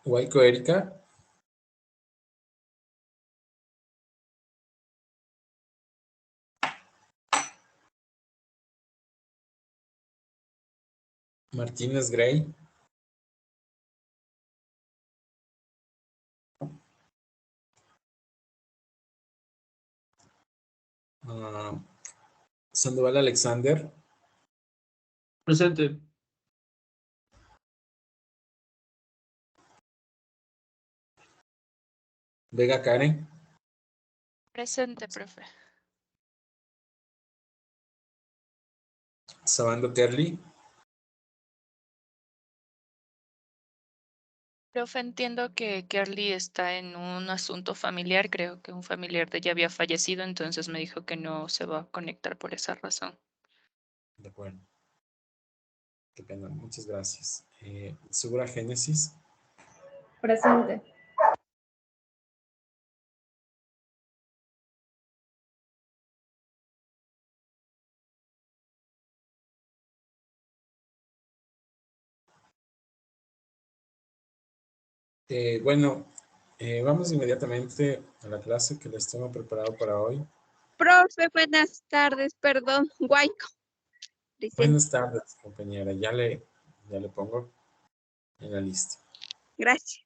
Guayco Erika. Martínez Gray. Sandoval Alexander. Presente. Vega Karen. Presente, profe. Sabando Kerly. Profe, entiendo que Kerly está en un asunto familiar. Creo que un familiar de ella había fallecido, entonces me dijo que no se va a conectar por esa razón. De acuerdo. Qué pena, muchas gracias. Segura Génesis. Presente. Bueno, vamos inmediatamente a la clase que les tengo preparado para hoy. Profe, buenas tardes, perdón, Guayco. Buenas tardes, compañera. Ya le pongo en la lista. Gracias.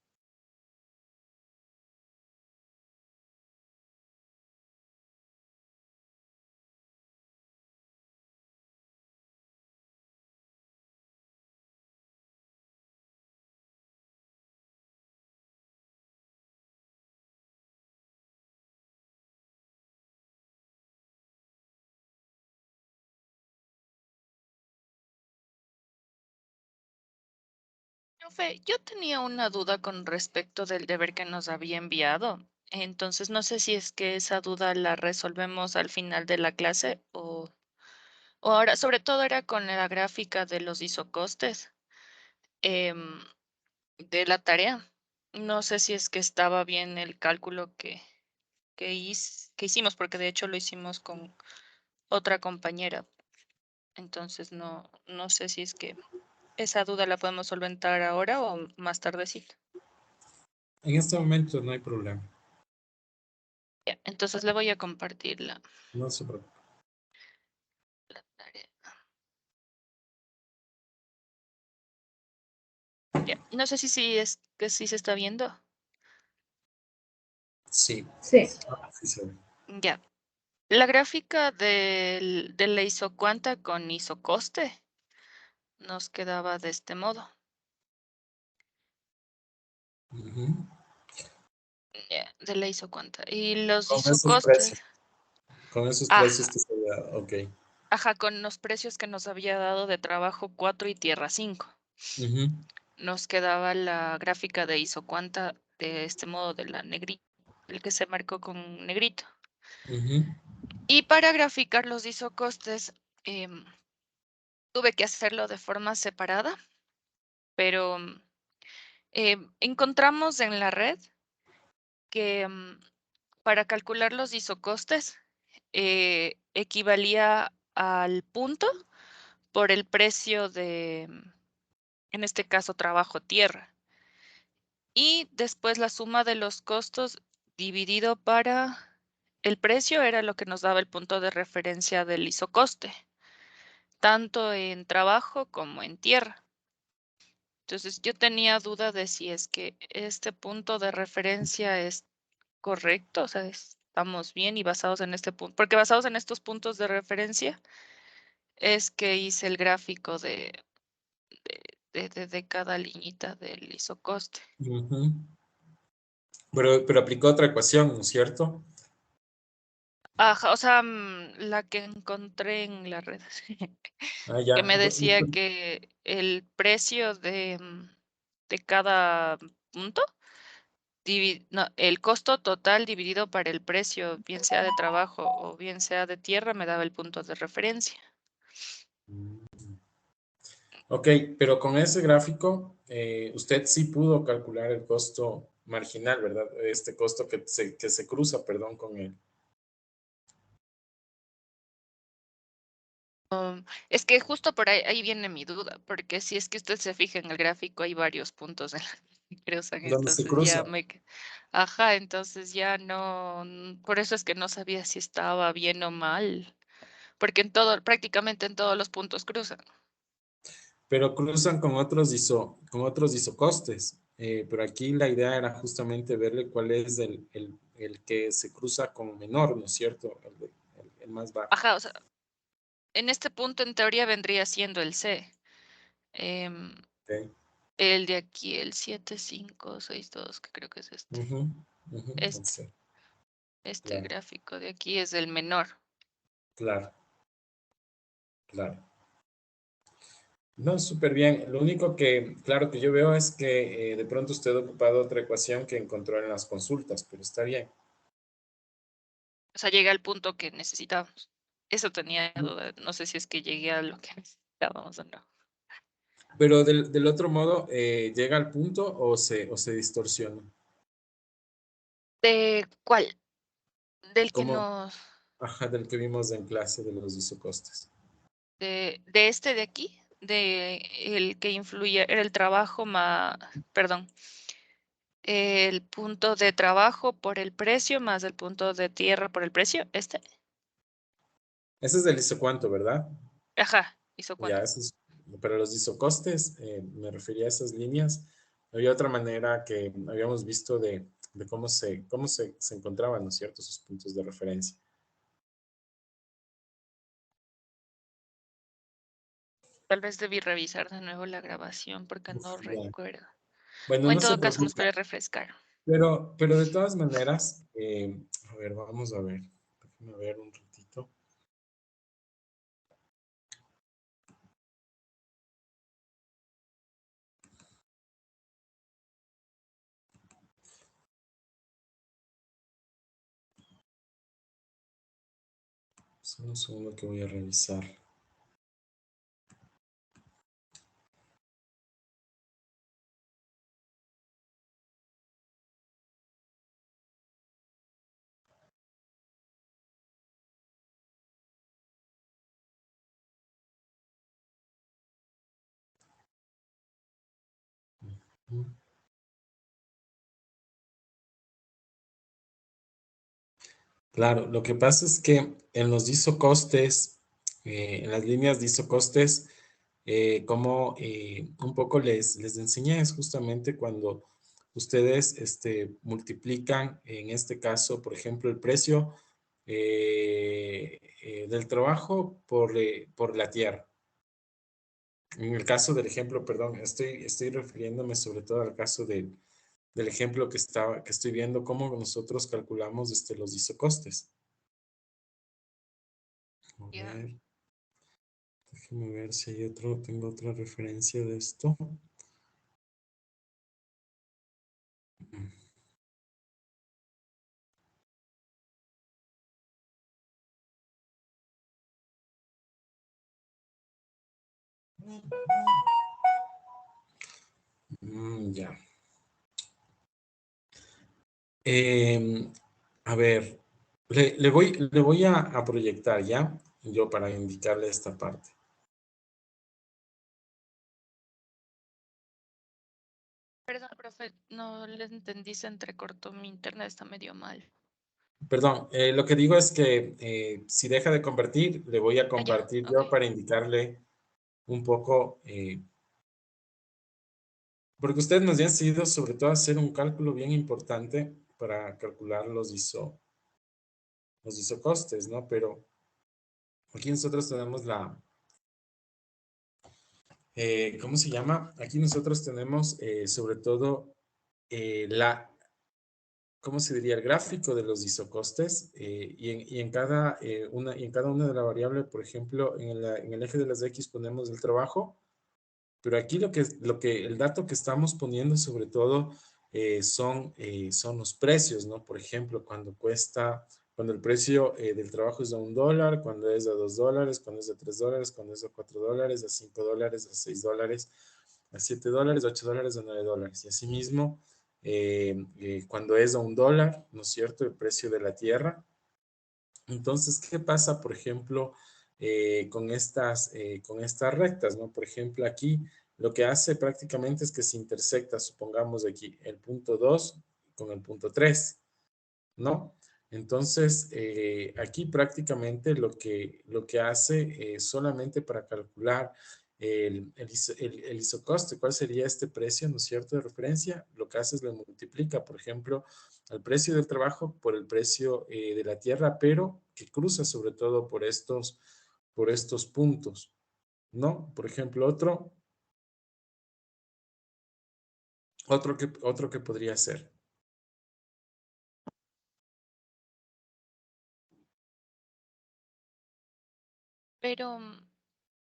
Profe, yo tenía una duda con respecto del deber que nos había enviado. Entonces, no sé si es que esa duda la resolvemos al final de la clase o ahora, sobre todo era con la gráfica de los isocostes em, de la tarea. No sé si es que estaba bien el cálculo que hicimos, porque de hecho lo hicimos con otra compañera. Entonces, no sé si es que esa duda la podemos solventar ahora o más tardecito. En este momento no hay problema. Ya, entonces le voy a compartir la No se preocupe. tarea. Ya, no sé si es que sí se está viendo. Sí. Sí. Sí se ve. Ya. La gráfica de la isocuanta con isocoste nos quedaba de este modo. Ujú. Ya, de la isocuanta. Y los Con esos isocostes. precios. Con esos Ajá. precios que se da. Ok. Ajá, con los precios que nos había dado de trabajo 4 y tierra 5. Ujú. Nos quedaba la gráfica de isocuanta de este modo, de la negrita, el que se marcó con negrito. Ujú. Y para graficar los isocostes, tuve que hacerlo de forma separada, pero encontramos en la red que para calcular los isocostes equivalía al punto por el precio de, en este caso, trabajo tierra. Y después la suma de los costos dividido para el precio era lo que nos daba el punto de referencia del isocoste, tanto en trabajo como en tierra. Entonces yo tenía duda de si es que este punto de referencia es correcto, o sea, estamos bien y basados en este punto, porque basados en estos puntos de referencia es que hice el gráfico de cada liñita del isocoste. Ujú. Pero aplicó otra ecuación, ¿no es cierto? Ajá, o sea, la que encontré en la red, Ah, que ya. me decía que el precio de cada punto, no, el costo total dividido para el precio, bien sea de trabajo o bien sea de tierra, me daba el punto de referencia. Ok, pero con ese gráfico, usted sí pudo calcular el costo marginal, ¿verdad? Este costo que se cruza, perdón, con él. Es que justo por ahí viene mi duda, porque si es que usted se fija en el gráfico, hay varios puntos en la que cruzan, Donde se entonces ya cruza. me... Ajá, entonces ya no... Por eso es que no sabía si estaba bien o mal, porque en todo, prácticamente en todos los puntos cruzan. Pero cruzan con otros isocostes. Pero aquí la idea era justamente verle cuál es el que se cruza con menor, ¿no es cierto? El más bajo. Ajá, o sea, en este punto en teoría vendría siendo el C. Em, ¿Ok? el de aquí, el 7562, que creo que es este. Ujú, ujú, Este, sí, este claro, gráfico de aquí es el menor. claro, claro. No, súper bien. Lo único que, claro, que yo veo es que de pronto usted ha ocupado otra ecuación que encontró en las consultas, pero está bien. O sea, llegué al punto que necesitábamos. Eso tenía duda. No sé si es que llegué a lo que necesitábamos o no. Pero del otro modo, ¿llega al punto o se distorsiona? ¿De cuál? Del que Como, nos... ajá, del que vimos en clase de los isocostes. De este de aquí, de el que influye, era el trabajo más, perdón, el punto de trabajo por el precio más el punto de tierra por el precio, este. Ese es del isocuanto, ¿verdad? Ajá, ¿hizo Ya, cuánto? ese es, para los isocostes, me refería a esas líneas. Había otra manera que habíamos visto de se encontraban, ¿no es cierto?, sus puntos de referencia. Tal vez debí revisar de nuevo la grabación porque Uf, no ya. recuerdo. Bueno, O en no se todo caso nos preocupe. puede refrescar. Pero de todas maneras, a ver, vamos a ver. Déjame ver un ratito. Solo un segundo que voy a revisar. Claro, lo que pasa es que en los isocostes, en las líneas de isocostes, como un poco les enseñé es justamente cuando ustedes multiplican, en este caso, por ejemplo, el precio del trabajo por la tierra. En el caso del ejemplo, perdón, estoy refiriéndome sobre todo al caso del ejemplo que estoy viendo, cómo nosotros calculamos los isocostes. A Ya. ver, déjeme ver si hay tengo otra referencia de esto. Ya. Em, a ver, le voy a proyectar ya, yo para indicarle esta parte. Perdón, profe, no le entendí, se entrecortó, mi internet está medio mal. Perdón, lo que digo es que si deja de convertir, le voy a Ah, ya, compartir ok. yo para indicarle un poco, porque ustedes nos han decidido sobre todo hacer un cálculo bien importante para calcular los isocostes, ¿no? Pero aquí nosotros tenemos ¿cómo se llama? Aquí nosotros tenemos sobre todo ¿cómo se diría? El gráfico de los isocostes y en cada una de la variable, por ejemplo, en el eje de las X ponemos el trabajo, pero aquí el dato que estamos poniendo sobre todo son los precios, ¿no? Por ejemplo, cuando el precio del trabajo es de $1, cuando es de $2, cuando es de $3, cuando es de $4, a $5, a $6, a $7, a $8, a $9. Y asimismo, cuando es a $1, ¿no es cierto? El precio de la tierra. Entonces, ¿qué pasa, por ejemplo, con estas rectas, ¿no? Por ejemplo, aquí lo que hace prácticamente es que se intersecta, supongamos aquí, el punto 2 con el punto 3, ¿no? Entonces, aquí prácticamente lo que hace solamente para calcular el isocoste, ¿cuál sería este precio, no es cierto, de referencia? Lo que hace es lo multiplica, por ejemplo, al precio del trabajo por el precio de la tierra, pero que cruza sobre todo por estos puntos, ¿no? Por ejemplo, otro que podría ser. Pero,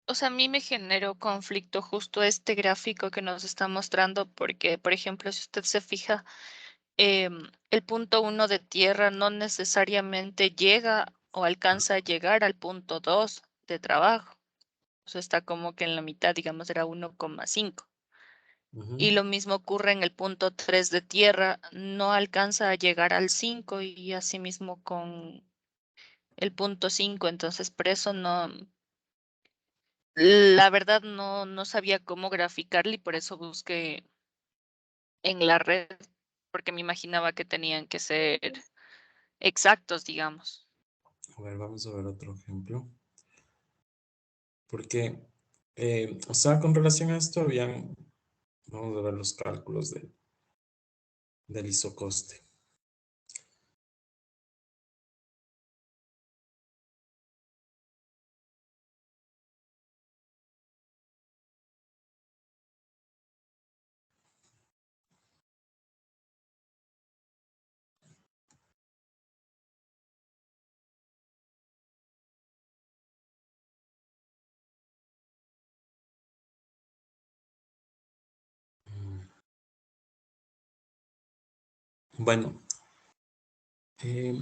o sea, a mí me generó conflicto justo este gráfico que nos está mostrando, porque, por ejemplo, si usted se fija, el punto 1 de tierra no necesariamente llega o alcanza a llegar al punto 2 de trabajo. O sea, está como que en la mitad, digamos, era 1,5. Ujú. Y lo mismo ocurre en el punto 3 de tierra, no alcanza a llegar al 5 y asimismo con el punto 5. Entonces, por eso no, la verdad no sabía cómo graficarle y por eso busqué en la red, porque me imaginaba que tenían que ser exactos, digamos. A ver, vamos a ver otro ejemplo. Porque, o sea, con relación a esto, vamos a ver los cálculos del isocoste. Bueno, eh,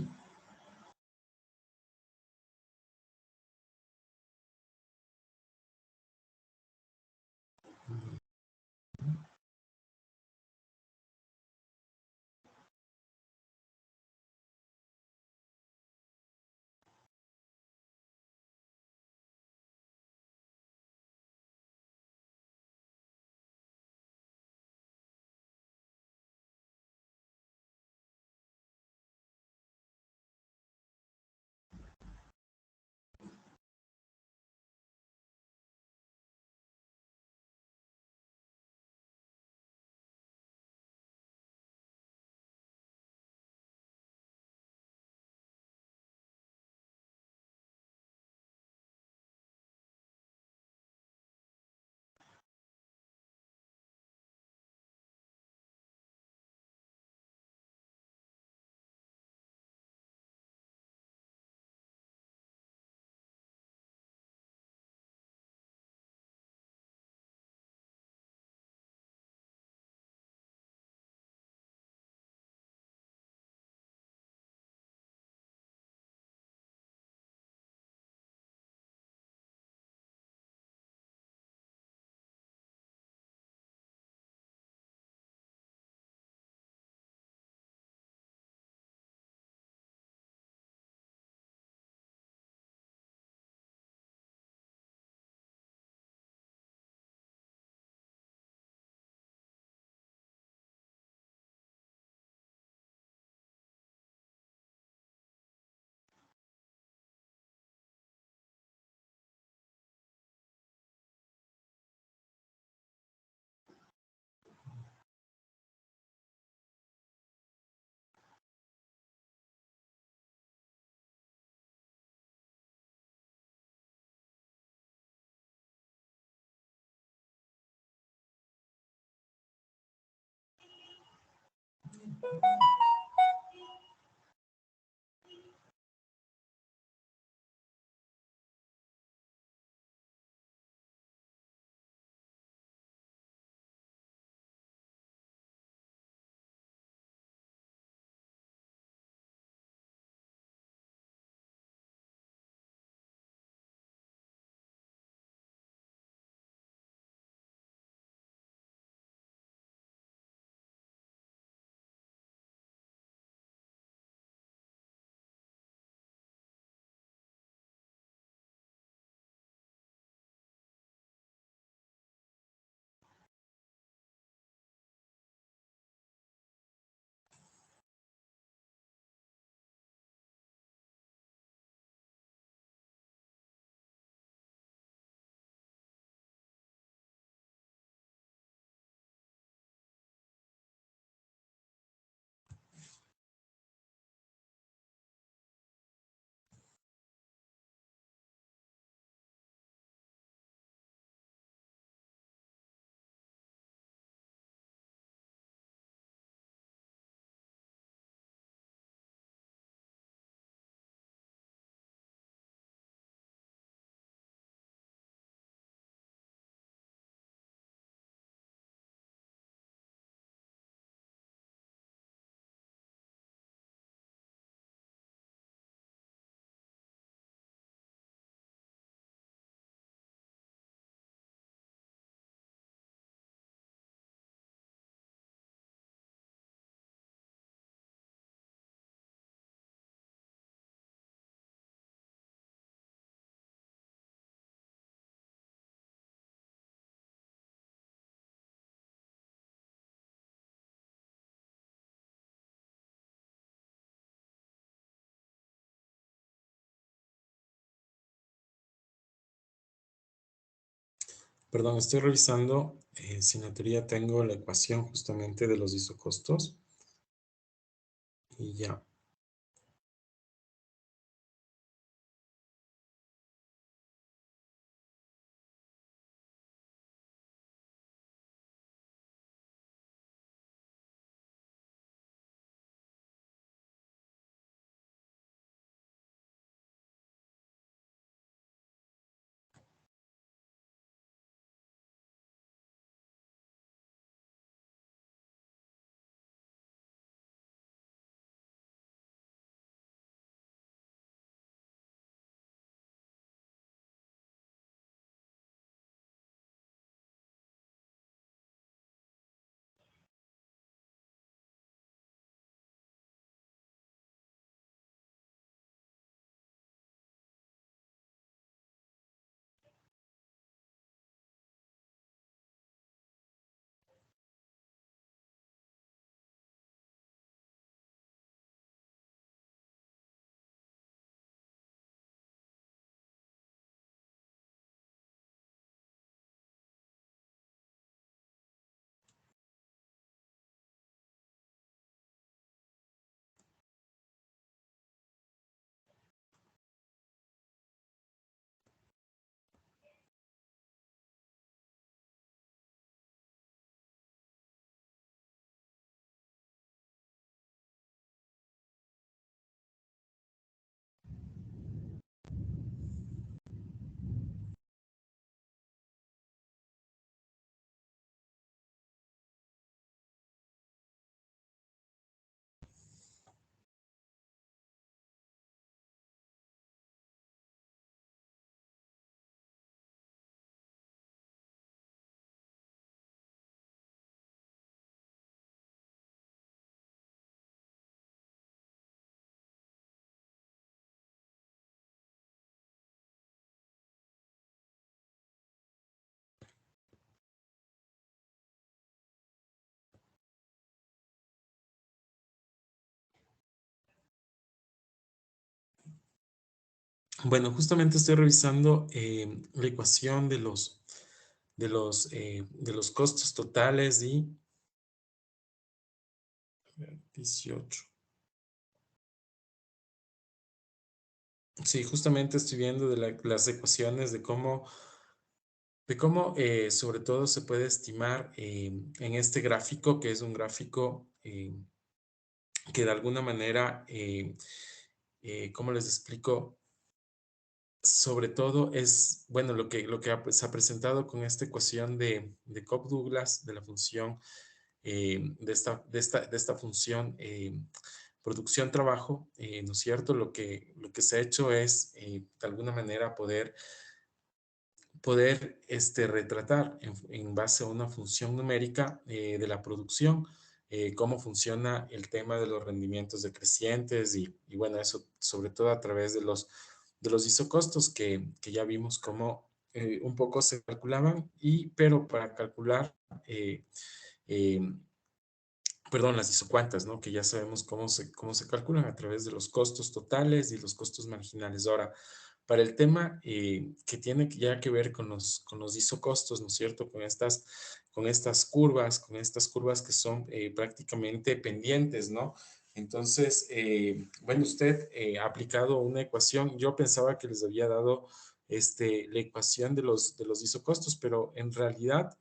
Perdón, estoy revisando si en la teoría tengo la ecuación justamente de los isocostos. Y ya. Bueno, justamente estoy revisando la ecuación de los costos totales y 18. Sí, justamente estoy viendo las ecuaciones de cómo sobre todo se puede estimar en este gráfico, que es un gráfico que de alguna manera, ¿cómo les explico? Sobre todo es, bueno, se ha presentado con esta ecuación de Cobb-Douglas, de la función, de esta función producción-trabajo, ¿no es cierto? Lo que se ha hecho es, de alguna manera, poder retratar en base a una función numérica de la producción, cómo funciona el tema de los rendimientos decrecientes y bueno, eso sobre todo a través de los isocostos que ya vimos cómo un poco se calculaban, pero para calcular, eh, eh, perdón, las isocuantas, ¿no? Que ya sabemos cómo se calculan a través de los costos totales y los costos marginales. Ahora, para el tema que tiene ya que ver con los isocostos, ¿no es cierto? Con estas curvas que son prácticamente pendientes, ¿no? Entonces, bueno, usted ha aplicado una ecuación. Yo pensaba que les había dado la ecuación de los isocostos, pero en realidad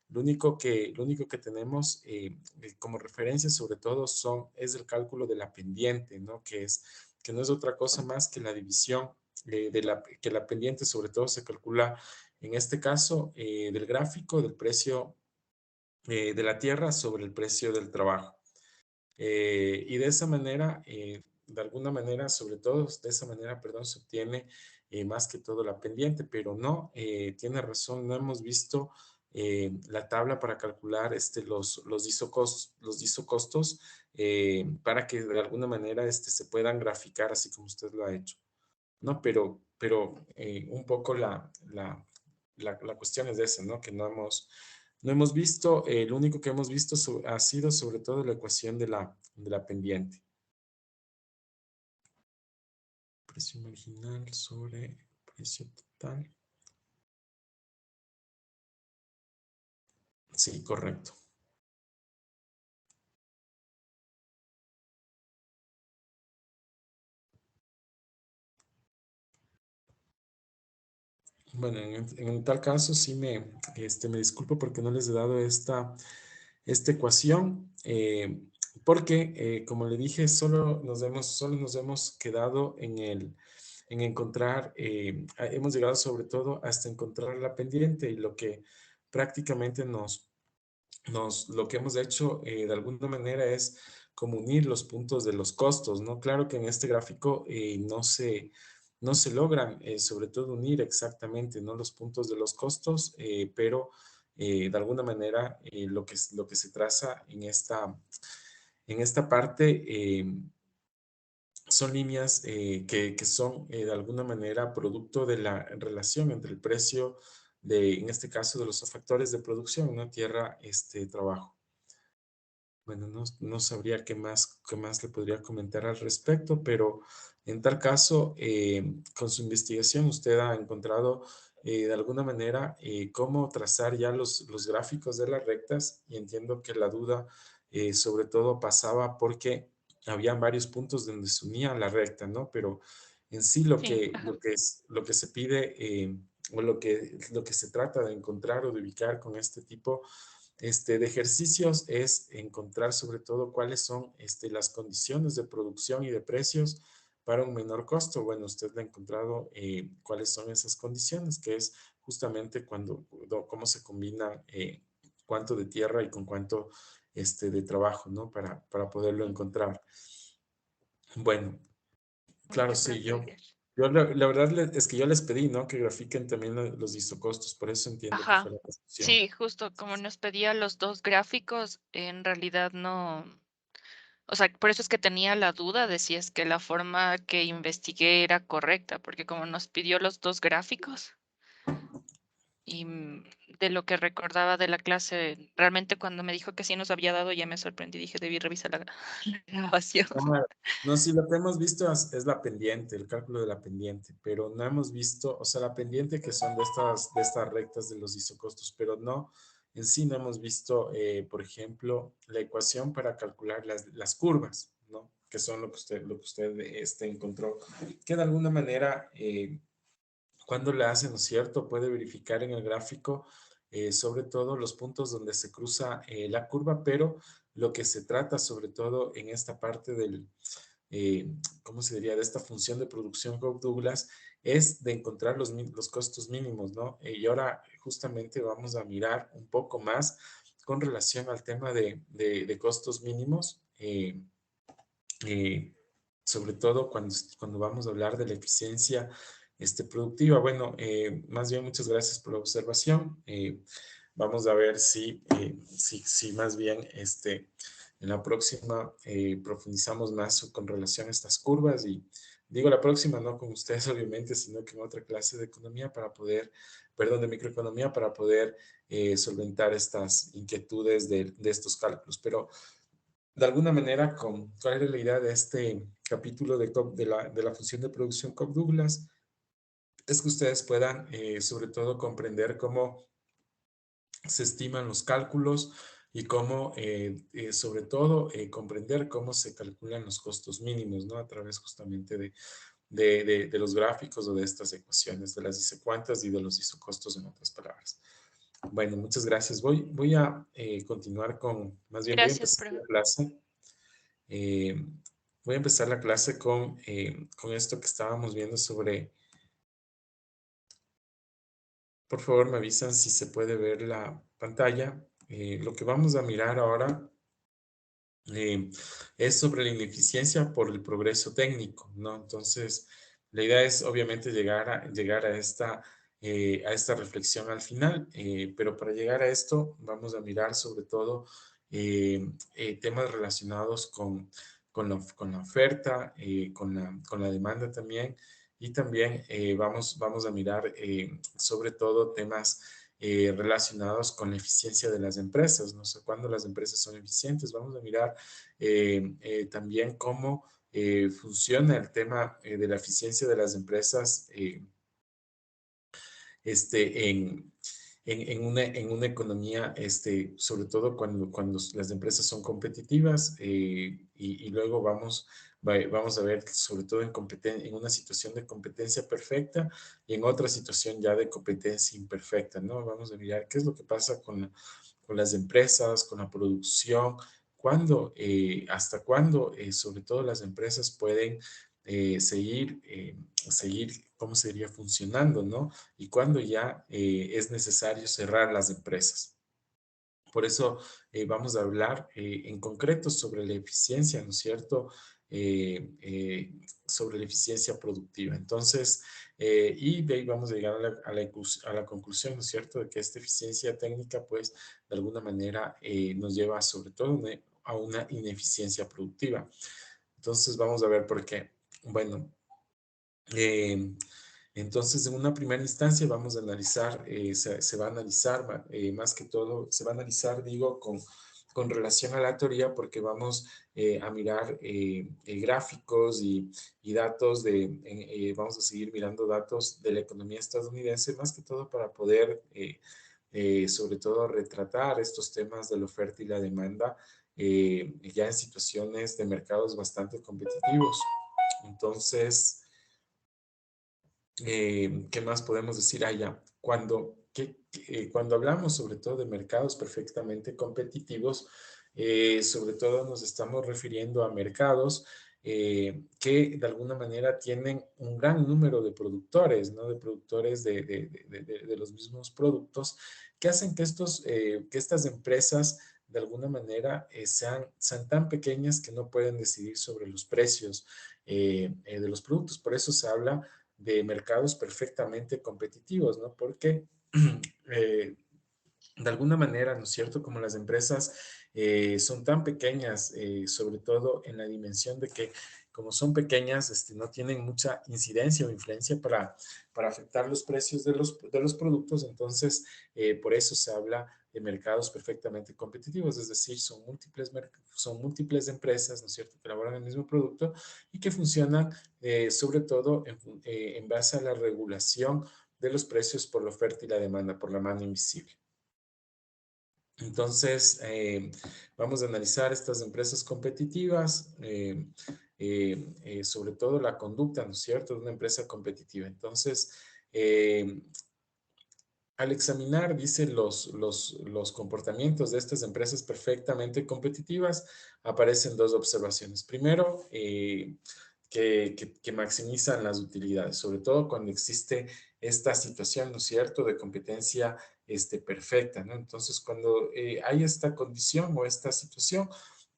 lo único que tenemos como referencia sobre todo es el cálculo de la pendiente, ¿no? Que no es otra cosa más que la división que la pendiente sobre todo se calcula en este caso del gráfico del precio de la tierra sobre el precio del trabajo. Y de esa manera, de alguna manera, sobre todo de esa manera, perdón, se obtiene más que todo la pendiente, pero no, tiene razón, no hemos visto la tabla para calcular los isocostos para que de alguna manera se puedan graficar así como usted lo ha hecho, ¿no? Pero un poco la cuestión es esa, ¿no? Que no hemos visto, lo único que hemos visto ha sido sobre todo la ecuación de la pendiente. Precio marginal sobre precio total. Sí, correcto. Bueno, en tal caso sí me disculpo porque no les he dado esta ecuación, porque como le dije, solo nos hemos quedado en encontrar, hemos llegado sobre todo hasta encontrar la pendiente y lo que prácticamente lo que hemos hecho de alguna manera es como unir los puntos de los costos, ¿no? Claro que en este gráfico no se logran, sobre todo unir exactamente, ¿no? Los puntos de los costos, pero de alguna manera lo que se traza en esta parte son líneas que son de alguna manera producto de la relación entre el precio en este caso, de los factores de producción, ¿no? Tierra, trabajo. Bueno, no sabría qué más le podría comentar al respecto, pero en tal caso, con su investigación usted ha encontrado de alguna manera cómo trazar ya los gráficos de las rectas y entiendo que la duda sobre todo pasaba porque habían varios puntos donde se unía la recta, ¿no? Pero en sí Sí, ajá. lo que se pide o lo que se trata de encontrar o de ubicar con este tipo de ejercicios es encontrar sobre todo cuáles son las condiciones de producción y de precios para un menor costo. Bueno, usted ha encontrado cuáles son esas condiciones, que es justamente cómo se combina cuánto de tierra y con cuánto de trabajo, ¿no? Para poderlo encontrar. Bueno, Hay claro, que sí, proceder. la verdad es que yo les pedí, ¿no? Que grafiquen también los isocostos, por eso entiendo que fue Ajá. la confusión. Sí, justo como nos pedía los dos gráficos, en realidad no, o sea, por eso es que tenía la duda de si es que la forma que investigué era correcta, porque como nos pidió los dos gráficos y de lo que recordaba de la clase, realmente cuando me dijo que sí nos había dado ya me sorprendí, dije, debí revisar la la grabación. Claro. No, sí, lo que hemos visto es la pendiente, el cálculo de la pendiente, pero no hemos visto, o sea, la pendiente que son de estas rectas de los isocostos, pero no, en sí no hemos visto, por ejemplo, la ecuación para calcular las curvas, ¿no? Que son lo que usted encontró, que de alguna manera, cuando le hace, ¿no es cierto? Puede verificar en el gráfico, sobre todo los puntos donde se cruza la curva, pero lo que se trata sobre todo en esta parte eh, ¿cómo se diría? De esta función de producción Cobb-Douglas es de encontrar los costos mínimos, ¿no? Y ahora justamente vamos a mirar un poco más con relación al tema de costos mínimos, eh, sobre todo cuando vamos a hablar de la eficiencia productiva. Bueno, más bien muchas gracias por la observación. Vamos a ver si más bien en la próxima profundizamos más con relación a estas curvas y digo la próxima, no con ustedes obviamente, sino que en otra clase de economía perdón, de microeconomía para poder solventar estas inquietudes de estos cálculos. Pero de alguna manera, ¿cuál era la idea de este capítulo de la función de producción Cobb-Douglas? Es que ustedes puedan, sobre todo, comprender cómo se estiman los cálculos y cómo, sobre todo, comprender cómo se calculan los costos mínimos, ¿no? A través justamente de los gráficos o de estas ecuaciones, de las isocuantas y de los isocostos, en otras palabras. Bueno, muchas gracias. Voy a continuar más bien voy a Gracias, empezar la profe. clase. Eh, Voy a empezar la clase con esto que estábamos viendo sobre, por favor me avisan si se puede ver la pantalla. Lo que vamos a mirar ahora es sobre la ineficiencia por el progreso técnico, ¿no? Entonces, la idea es obviamente llegar a esta reflexión al final, pero para llegar a esto vamos a mirar sobre todo temas relacionados con la oferta, con la demanda también, y también vamos a mirar sobre todo temas relacionados con la eficiencia de las empresas, no sé cuándo las empresas son eficientes, vamos a mirar también cómo funciona el tema de la eficiencia de las empresas este, en, en una economía, sobre todo cuando las empresas son competitivas y luego vamos a ver sobre todo en una situación de competencia perfecta y en otra situación ya de competencia imperfecta, ¿no? Vamos a mirar qué es lo que pasa con las empresas, con la producción, hasta cuándo, sobre todo las empresas pueden seguir, ¿cómo sería funcionando, ¿no? Y cuándo ya es necesario cerrar las empresas. Por eso vamos a hablar en concreto sobre la eficiencia, ¿no es cierto? Sobre la eficiencia productiva. Entonces, y de ahí vamos a llegar a la conclusión, ¿no es cierto?, de que esta eficiencia técnica, pues, de alguna manera nos lleva sobre todo a una ineficiencia productiva. Entonces, vamos a ver por qué. Bueno, eh, entonces, en una primera instancia vamos a analizar, se va a analizar más que todo, se va a analizar, digo, con relación a la teoría, porque vamos a mirar gráficos y datos vamos a seguir mirando datos de la economía estadounidense, más que todo para poder, sobre todo, retratar estos temas de la oferta y la demanda ya en situaciones de mercados bastante competitivos. Entonces, ¿qué más podemos decir allá? Cuando hablamos sobre todo de mercados perfectamente competitivos, sobre todo nos estamos refiriendo a mercados que de alguna manera tienen un gran número de productores, ¿no? De productores de los mismos productos que hacen que estas empresas de alguna manera sean tan pequeñas que no pueden decidir sobre los precios de los productos. Por eso se habla de mercados perfectamente competitivos, ¿no? Porque de alguna manera, ¿no es cierto? Como las empresas son tan pequeñas, sobre todo en la dimensión de que como son pequeñas, no tienen mucha incidencia o influencia para afectar los precios de los productos, entonces por eso se habla de mercados perfectamente competitivos, es decir, son múltiples empresas, ¿no es cierto?, que elaboran el mismo producto y que funcionan sobre todo en base a la regulación de los precios por la oferta y la demanda, por la mano invisible. Entonces, vamos a analizar estas empresas competitivas, sobre todo la conducta, ¿no es cierto?, de una empresa competitiva. Entonces, al examinar, dice, los comportamientos de estas empresas perfectamente competitivas, aparecen dos observaciones. Primero, que maximizan las utilidades, sobre todo cuando existe esta situación, ¿no es cierto?, de competencia perfecta, ¿no? Entonces, cuando hay esta condición o esta situación,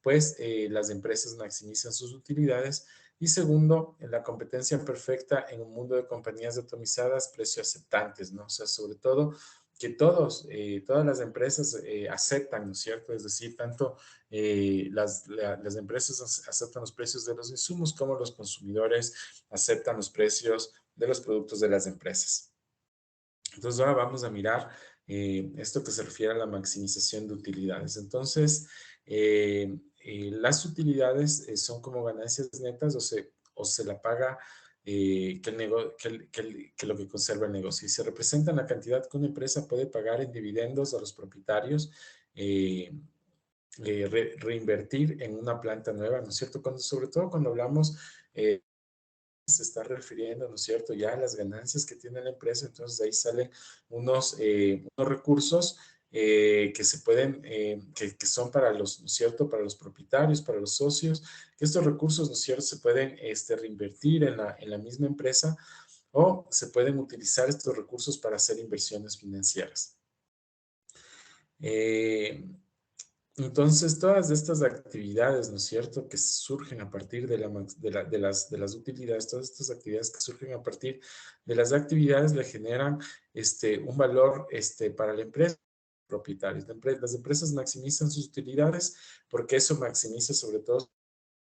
pues las empresas maximizan sus utilidades. Y segundo, en la competencia perfecta en un mundo de compañías atomizadas, precios aceptantes, ¿no? O sea, sobre todo que todas las empresas aceptan, ¿no es cierto? Es decir, tanto las empresas aceptan los precios de los insumos como los consumidores aceptan los precios de los productos de las empresas. Entonces, ahora vamos a mirar esto que se refiere a la maximización de utilidades. Entonces, las utilidades son como ganancias netas o se la paga que lo que conserva el negocio. Y se representa la cantidad que una empresa puede pagar en dividendos a los propietarios, reinvertir en una planta nueva, ¿no es cierto? Sobre todo cuando hablamos se está refiriendo, ¿no es cierto?, ya a las ganancias que tiene la empresa, entonces ahí salen unos recursos que se pueden, que son para los, ¿no es cierto?, para los propietarios, para los socios, que estos recursos, ¿no es cierto?, se pueden reinvertir en la misma empresa o se pueden utilizar estos recursos para hacer inversiones financieras. Entonces, todas estas actividades, ¿no es cierto?, que surgen a partir de las utilidades, todas estas actividades que surgen a partir de las actividades le generan un valor para la empresa, propietarios. Las empresas maximizan sus utilidades porque eso maximiza sobre todo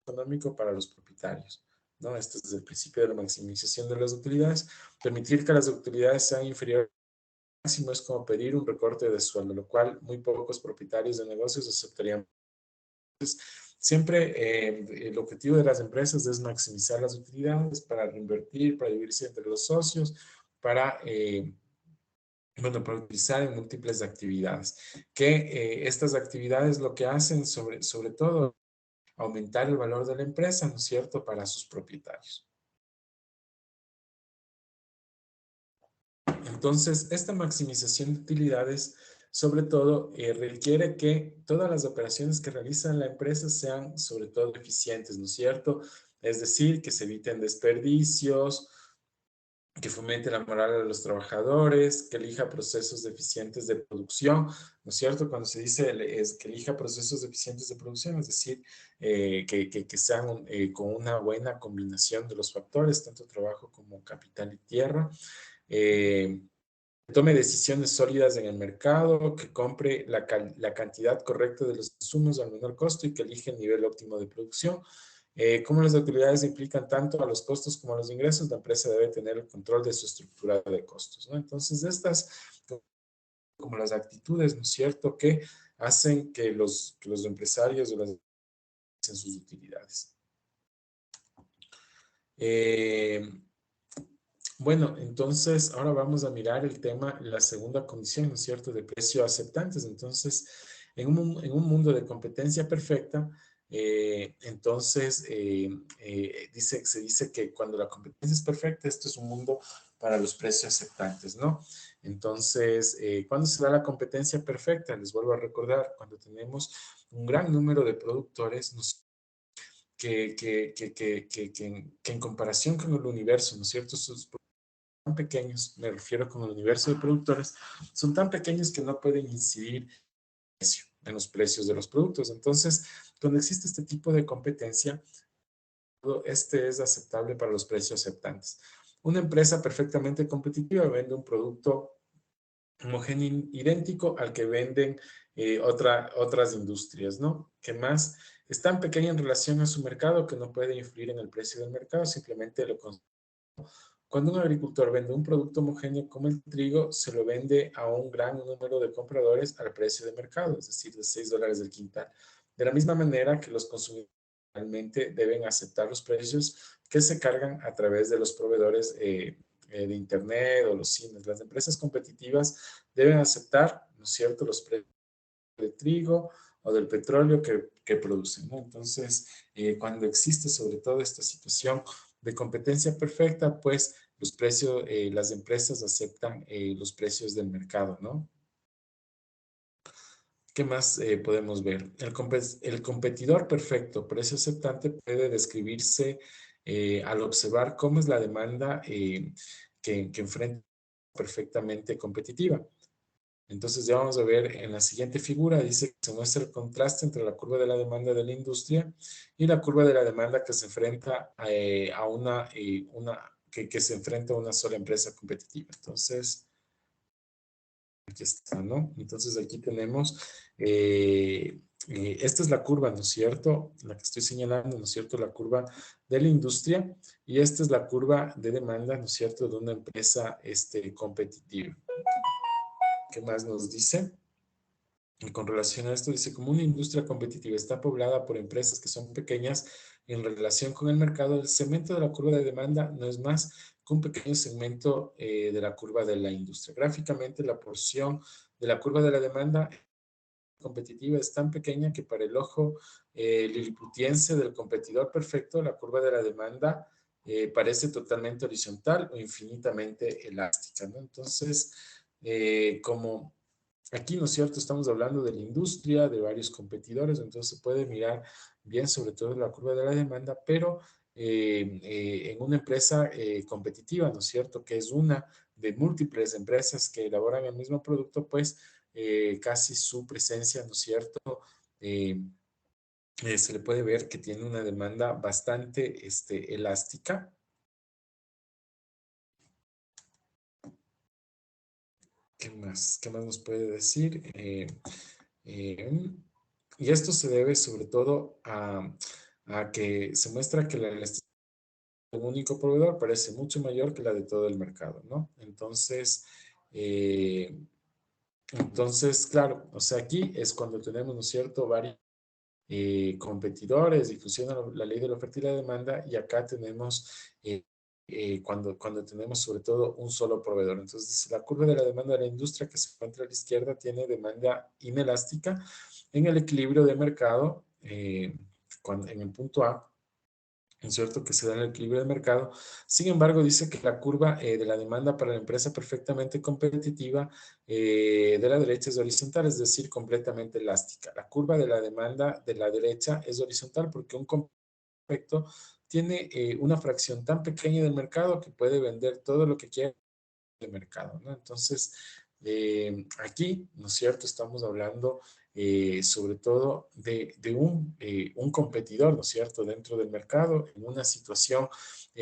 económico para los propietarios, ¿no? Este es el principio de la maximización de las utilidades. Permitir que las utilidades sean inferiores máximo es como pedir un recorte de sueldo, lo cual muy pocos propietarios de negocios aceptarían. Entonces, siempre el objetivo de las empresas es maximizar las utilidades para reinvertir, para dividirse entre los socios, para bueno, para utilizar en múltiples actividades. Que estas actividades lo que hacen sobre todo aumentar el valor de la empresa, ¿no es cierto?, para sus propietarios. Entonces, esta maximización de utilidades, sobre todo, requiere que todas las operaciones que realiza la empresa sean, sobre todo, eficientes, ¿no es cierto? Es decir, que se eviten desperdicios, que fomente la moral de los trabajadores, que elija procesos eficientes de producción, ¿no es cierto? Cuando se dice es que elija procesos eficientes de producción, es decir, que sean con una buena combinación de los factores, tanto trabajo como capital y tierra. Que tome decisiones sólidas en el mercado, que compre la cantidad correcta de los insumos al menor costo y que elige el nivel óptimo de producción. Como las utilidades implican tanto a los costos como a los ingresos, la empresa debe tener el control de su estructura de costos, ¿no? Entonces, estas como las actitudes, ¿no es cierto?, que hacen que los empresarios o las en sus utilidades. Bueno, entonces ahora vamos a mirar el tema, la segunda condición, ¿no es cierto?, de precio aceptantes. Entonces, en un mundo de competencia perfecta, se dice que cuando la competencia es perfecta, esto es un mundo para los precios aceptantes, ¿no? Entonces, ¿cuándo se da la competencia perfecta? Les vuelvo a recordar, cuando tenemos un gran número de productores, que en comparación con el universo, ¿no es cierto?, sus tan pequeños, me refiero con el universo de productores, son tan pequeños que no pueden incidir en los precios de los productos. Entonces, cuando existe este tipo de competencia, este es aceptable para los precios aceptantes. Una empresa perfectamente competitiva vende un producto homogéneo, idéntico al que venden otras industrias, ¿no? Que más es tan pequeña en relación a su mercado que no puede influir en el precio del mercado, simplemente lo cuando un agricultor vende un producto homogéneo como el trigo, se lo vende a un gran número de compradores al precio de mercado, es decir, de $6 del quintal. De la misma manera que los consumidores realmente deben aceptar los precios que se cargan a través de los proveedores de Internet o los cines. Las empresas competitivas deben aceptar, ¿no es cierto?, los precios del trigo o del petróleo que producen, ¿no? Entonces, cuando existe sobre todo esta situación de competencia perfecta, pues los precios, las empresas aceptan los precios del mercado, ¿no? ¿Qué más podemos ver? El competidor perfecto, precio aceptante, puede describirse al observar cómo es la demanda que enfrenta perfectamente competitiva. Entonces ya vamos a ver en la siguiente figura, dice que se muestra el contraste entre la curva de la demanda de la industria y la curva de la demanda que se enfrenta que se enfrenta a una sola empresa competitiva. Entonces, aquí está, ¿no? Entonces aquí tenemos, esta es la curva, ¿no es cierto? La que estoy señalando, ¿no es cierto? La curva de la industria y esta es la curva de demanda, ¿no es cierto?, de una empresa competitiva. ¿Qué más nos dice? Y con relación a esto, dice, como una industria competitiva está poblada por empresas que son pequeñas en relación con el mercado, el segmento de la curva de demanda no es más que un pequeño segmento de la curva de la industria. Gráficamente, la porción de la curva de la demanda competitiva es tan pequeña que para el ojo liliputiense del competidor perfecto, la curva de la demanda parece totalmente horizontal o infinitamente elástica, ¿no? Entonces, como aquí, ¿no es cierto?, estamos hablando de la industria, de varios competidores, entonces se puede mirar bien sobre todo la curva de la demanda, pero en una empresa competitiva, ¿no es cierto?, que es una de múltiples empresas que elaboran el mismo producto, pues casi su presencia, ¿no es cierto?, se le puede ver que tiene una demanda bastante elástica. ¿Qué más? ¿Qué más nos puede decir? Y esto se debe sobre todo a que se muestra que la elasticidad de un único proveedor parece mucho mayor que la de todo el mercado, ¿no? Entonces, claro, o sea, aquí es cuando tenemos, ¿no es cierto?, varios competidores y funciona la ley de la oferta y la demanda, y acá tenemos cuando tenemos sobre todo un solo proveedor. Entonces dice, la curva de la demanda de la industria que se encuentra a la izquierda tiene demanda inelástica en el equilibrio de mercado, en el punto A, ¿no es cierto?, que se da en el equilibrio de mercado. Sin embargo, dice que la curva de la demanda para la empresa perfectamente competitiva de la derecha es horizontal, es decir, completamente elástica. La curva de la demanda de la derecha es horizontal porque un perfecto tiene una fracción tan pequeña del mercado que puede vender todo lo que quiere del mercado, ¿no? Entonces, aquí, ¿no es cierto?, estamos hablando sobre todo de un competidor, ¿no es cierto?, dentro del mercado, en una situación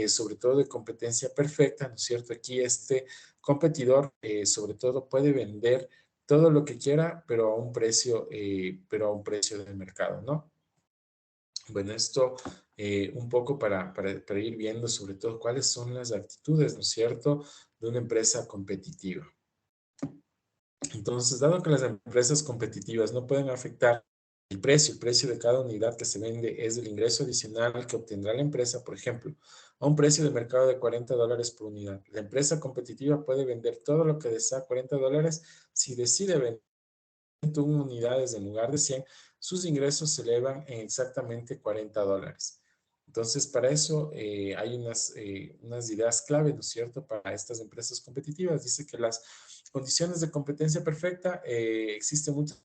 sobre todo de competencia perfecta, ¿no es cierto? Aquí este competidor sobre todo puede vender todo lo que quiera, pero pero a un precio del mercado, ¿no? Bueno, esto un poco para ir viendo sobre todo cuáles son las actitudes, ¿no es cierto?, de una empresa competitiva. Entonces, dado que las empresas competitivas no pueden afectar el precio de cada unidad que se vende es el ingreso adicional que obtendrá la empresa, por ejemplo, a un precio de mercado de $40 por unidad. La empresa competitiva puede vender todo lo que desea $40 si decide vender 101 unidades en lugar de 100, sus ingresos se elevan en exactamente $40. Entonces, para eso hay unas ideas clave, ¿no es cierto?, para estas empresas competitivas. Dice que las condiciones de competencia perfecta existen muchas,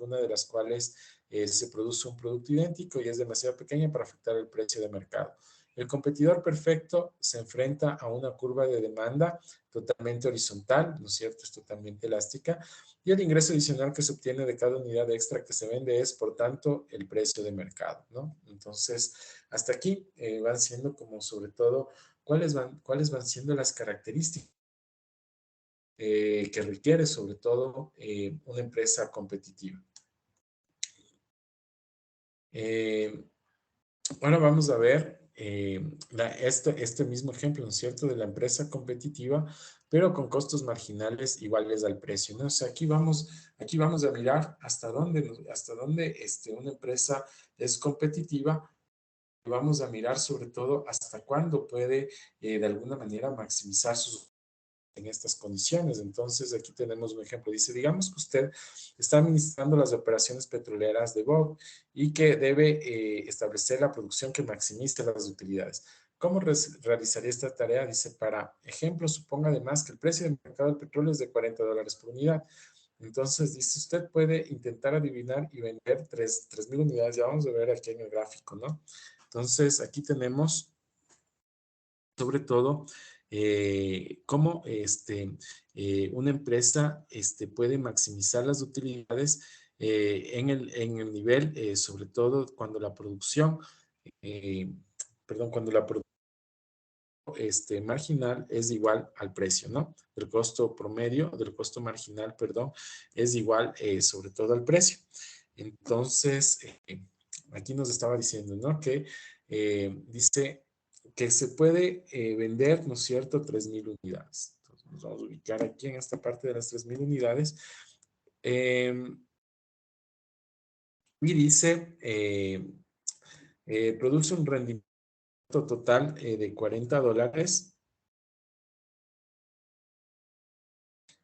una de las cuales se produce un producto idéntico y es demasiado pequeña para afectar el precio de mercado. El competidor perfecto se enfrenta a una curva de demanda totalmente horizontal, ¿no es cierto?, es totalmente elástica, y el ingreso adicional que se obtiene de cada unidad extra que se vende es, por tanto, el precio de mercado, ¿no? Entonces, hasta aquí van siendo como sobre todo cuáles van siendo las características que requiere sobre todo una empresa competitiva. Ahora vamos a ver este mismo ejemplo, ¿no es cierto?, de la empresa competitiva, pero con costos marginales iguales al precio, ¿no? O sea, aquí vamos a mirar hasta dónde una empresa es competitiva. Vamos a mirar sobre todo hasta cuándo puede de alguna manera maximizar sus en estas condiciones. Entonces, aquí tenemos un ejemplo. Dice, digamos que usted está administrando las operaciones petroleras de Bob y que debe establecer la producción que maximice las utilidades. ¿Cómo realizaría esta tarea? Dice, para ejemplo, suponga además que el precio de mercado del petróleo es de $40 por unidad. Entonces, dice, usted puede intentar adivinar y vender 3,000 unidades. Ya vamos a ver aquí en el gráfico, ¿no? Entonces, aquí tenemos sobre todo cómo una empresa puede maximizar las utilidades en el nivel, sobre todo cuando la producción, eh, perdón, cuando la producción marginal es igual al precio, ¿no? El costo promedio del costo marginal, perdón, es igual sobre todo al precio. Entonces, aquí nos estaba diciendo, ¿no? Que dice que se puede vender, ¿no es cierto?, 3,000 unidades. Entonces, nos vamos a ubicar aquí en esta parte de las 3,000 unidades. Y dice, produce un rendimiento total de $40.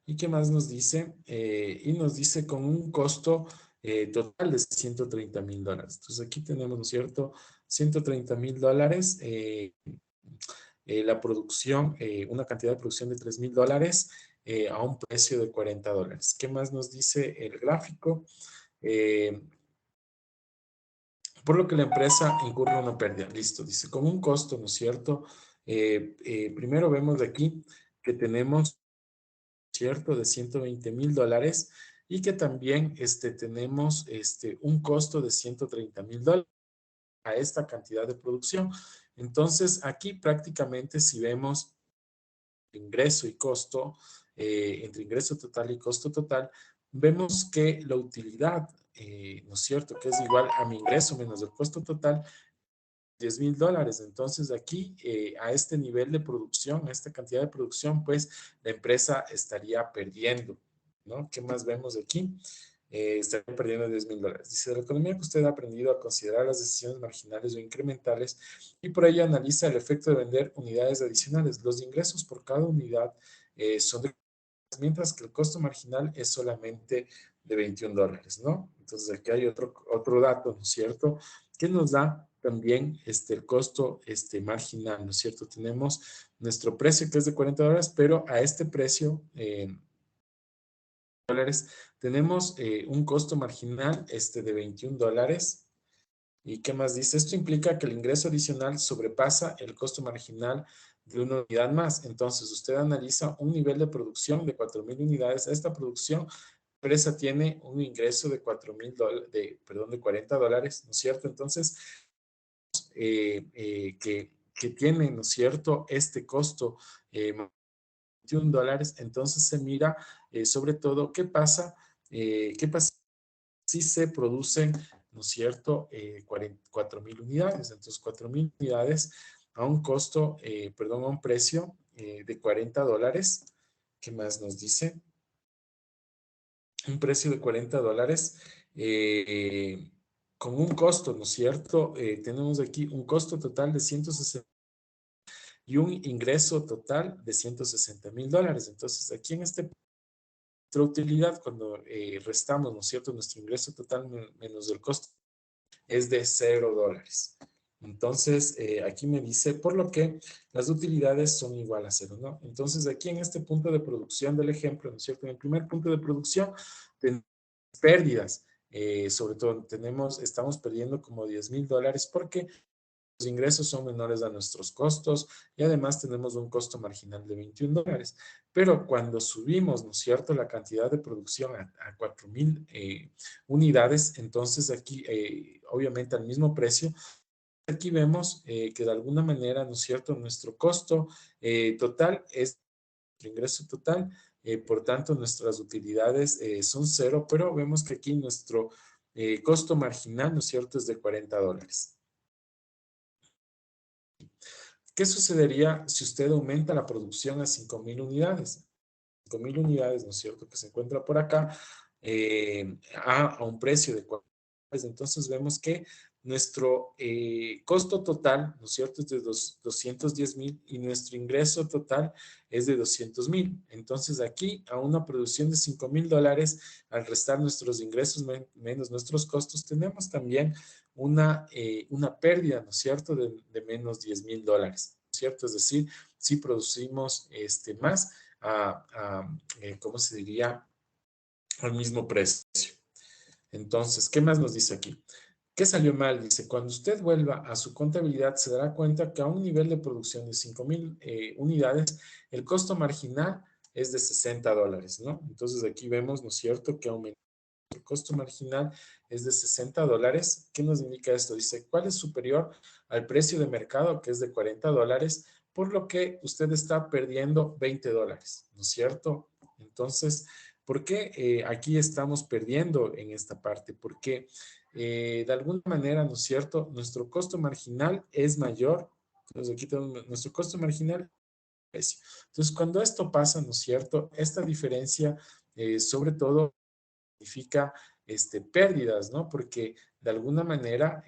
¿Y qué más nos dice? Y nos dice con un costo total de $130,000. Entonces aquí tenemos, ¿no es cierto?, $130,000, la producción, una cantidad de producción de $3,000 a un precio de $40. ¿Qué más nos dice el gráfico? Por lo que la empresa incurre una pérdida. Listo, dice, con un costo, ¿no es cierto? Primero vemos de aquí que tenemos, ¿cierto?, de $120,000 y que también tenemos un costo de $130,000 a esta cantidad de producción. Entonces, aquí prácticamente si vemos ingreso y costo, entre ingreso total y costo total, vemos que la utilidad, ¿no es cierto?, que es igual a mi ingreso menos el costo total, $10,000. Entonces aquí a este nivel de producción, a esta cantidad de producción, pues la empresa estaría perdiendo, ¿no? ¿Qué más vemos aquí? estaría perdiendo $10,000. Dice, de la economía que usted ha aprendido a considerar las decisiones marginales o incrementales y por ello analiza el efecto de vender unidades adicionales. Los ingresos por cada unidad son de, mientras que el costo marginal es solamente de $21, ¿no? Entonces aquí hay otro dato, ¿no es cierto? Que nos da también el costo marginal, ¿no es cierto? Tenemos nuestro precio que es de $40, pero a este precio, dólares, tenemos un costo marginal de $21. ¿Y qué más dice? Esto implica que el ingreso adicional sobrepasa el costo marginal de una unidad más. Entonces, usted analiza un nivel de producción de 4,000 unidades. Esta producción, la empresa tiene un ingreso de de $40, ¿no es cierto? Entonces, que tiene, ¿no es cierto?, este costo $21, entonces se mira sobre todo qué pasa si se producen, ¿no es cierto?, 4,000 unidades. Entonces, 4,000 unidades a un costo, perdón, a un precio de $40. ¿Qué más nos dice? Un precio de $40 con un costo, ¿no es cierto? Tenemos aquí un costo total de 160 y un ingreso total de $160,000. Entonces, aquí en nuestra utilidad, cuando restamos, ¿no es cierto?, nuestro ingreso total menos el costo, es de $0. Entonces, aquí me dice, por lo que las utilidades son igual a 0, ¿no? Entonces, aquí en este punto de producción del ejemplo, ¿no es cierto? En el primer punto de producción, tenemos pérdidas. Sobre todo, estamos perdiendo como $10,000 porque los ingresos son menores a nuestros costos y además tenemos un costo marginal de $21. Pero cuando subimos, ¿no es cierto?, la cantidad de producción a 4,000 unidades, entonces aquí, obviamente al mismo precio, aquí vemos que de alguna manera, ¿no es cierto?, nuestro costo total es nuestro ingreso total, por tanto nuestras utilidades son 0, pero vemos que aquí nuestro costo marginal, ¿no es cierto?, es de $40. ¿Qué sucedería si usted aumenta la producción a 5,000 unidades? 5,000 unidades, ¿no es cierto?, que se encuentra por acá a un precio de $40. Entonces vemos que nuestro costo total, ¿no es cierto?, es de 210,000 y nuestro ingreso total es de 200,000. Entonces aquí a una producción de $5,000, al restar nuestros ingresos menos nuestros costos, tenemos también una pérdida, ¿no es cierto?, de menos $10,000, ¿no es cierto? Es decir, si producimos más, ¿cómo se diría?, al mismo precio. Entonces, ¿qué más nos dice aquí? ¿Qué salió mal? Dice, cuando usted vuelva a su contabilidad, se dará cuenta que a un nivel de producción de 5,000 unidades, el costo marginal es de $60, ¿no? Entonces, aquí vemos, ¿no es cierto?, que aumenta el costo marginal es de $60. ¿Qué nos indica esto? Dice, ¿cuál es superior al precio de mercado, que es de $40, por lo que usted está perdiendo $20, ¿no es cierto? Entonces, ¿por qué aquí estamos perdiendo en esta parte? Porque de alguna manera, ¿no es cierto?, nuestro costo marginal es mayor. Entonces, aquí tenemos nuestro costo marginal precio. Entonces, cuando esto pasa, ¿no es cierto?, esta diferencia, sobre todo, significa pérdidas, ¿no? Porque de alguna manera,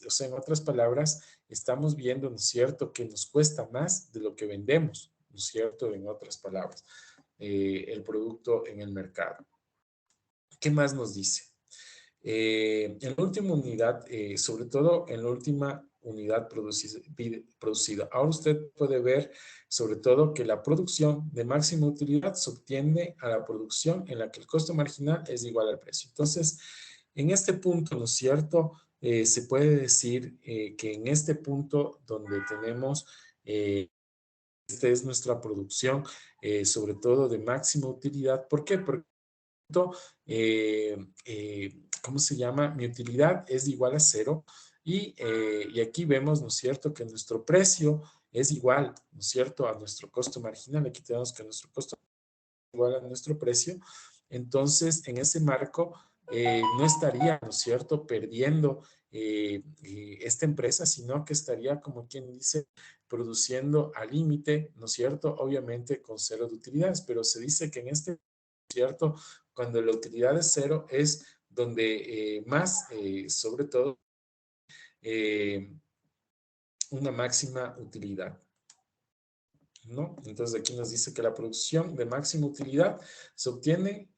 o sea, en otras palabras, estamos viendo, ¿no es cierto?, que nos cuesta más de lo que vendemos, ¿no es cierto?, en otras palabras, el producto en el mercado. ¿Qué más nos dice? En la última unidad, sobre todo en la última unidad producida. Ahora usted puede ver, sobre todo, que la producción de máxima utilidad se obtiene a la producción en la que el costo marginal es igual al precio. Entonces, en este punto, ¿no es cierto?, se puede decir que en este punto donde tenemos, esta es nuestra producción, sobre todo de máxima utilidad. ¿Por qué? Porque ¿cómo se llama? Mi utilidad es igual a 0 y aquí vemos, ¿no es cierto?, que nuestro precio es igual, ¿no es cierto?, a nuestro costo marginal. Aquí tenemos que nuestro costo es igual a nuestro precio. Entonces, en ese marco, no estaría, ¿no es cierto?, perdiendo esta empresa, sino que estaría, como quien dice, produciendo al límite, ¿no es cierto?, obviamente con 0 de utilidades, pero se dice que en este ¿cierto? Cuando la utilidad es cero es donde más, sobre todo, una máxima utilidad, ¿no? Entonces aquí nos dice que la producción de máxima utilidad se obtiene